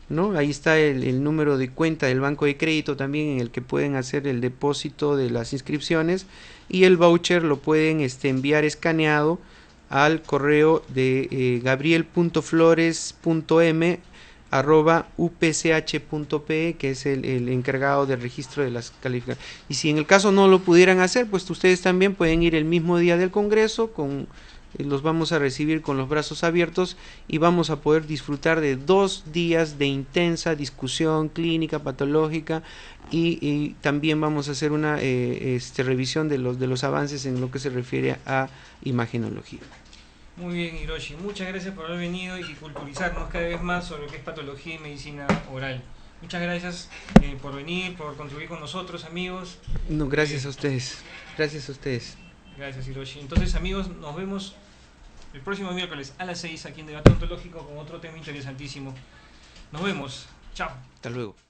¿no? Ahí está el número de cuenta del banco de crédito también, en el que pueden hacer el depósito de las inscripciones, y el voucher lo pueden enviar escaneado al correo de gabriel.flores.m@upch.pe, que es el encargado del registro de las calificaciones. Y si en el caso no lo pudieran hacer, pues ustedes también pueden ir el mismo día del congreso, los vamos a recibir con los brazos abiertos y vamos a poder disfrutar de 2 días de intensa discusión clínica, patológica, y también vamos a hacer una revisión de los avances en lo que se refiere a imagenología.
Muy bien, Hiroshi. Muchas gracias por haber venido y culturizarnos cada vez más sobre lo que es patología y medicina oral. Muchas gracias por venir, por contribuir con nosotros, amigos.
No, gracias a ustedes. Gracias a ustedes.
Gracias, Hiroshi. Entonces, amigos, nos vemos el próximo miércoles a las 6 aquí en Debate Ontológico con otro tema interesantísimo. Nos vemos. Chao.
Hasta luego.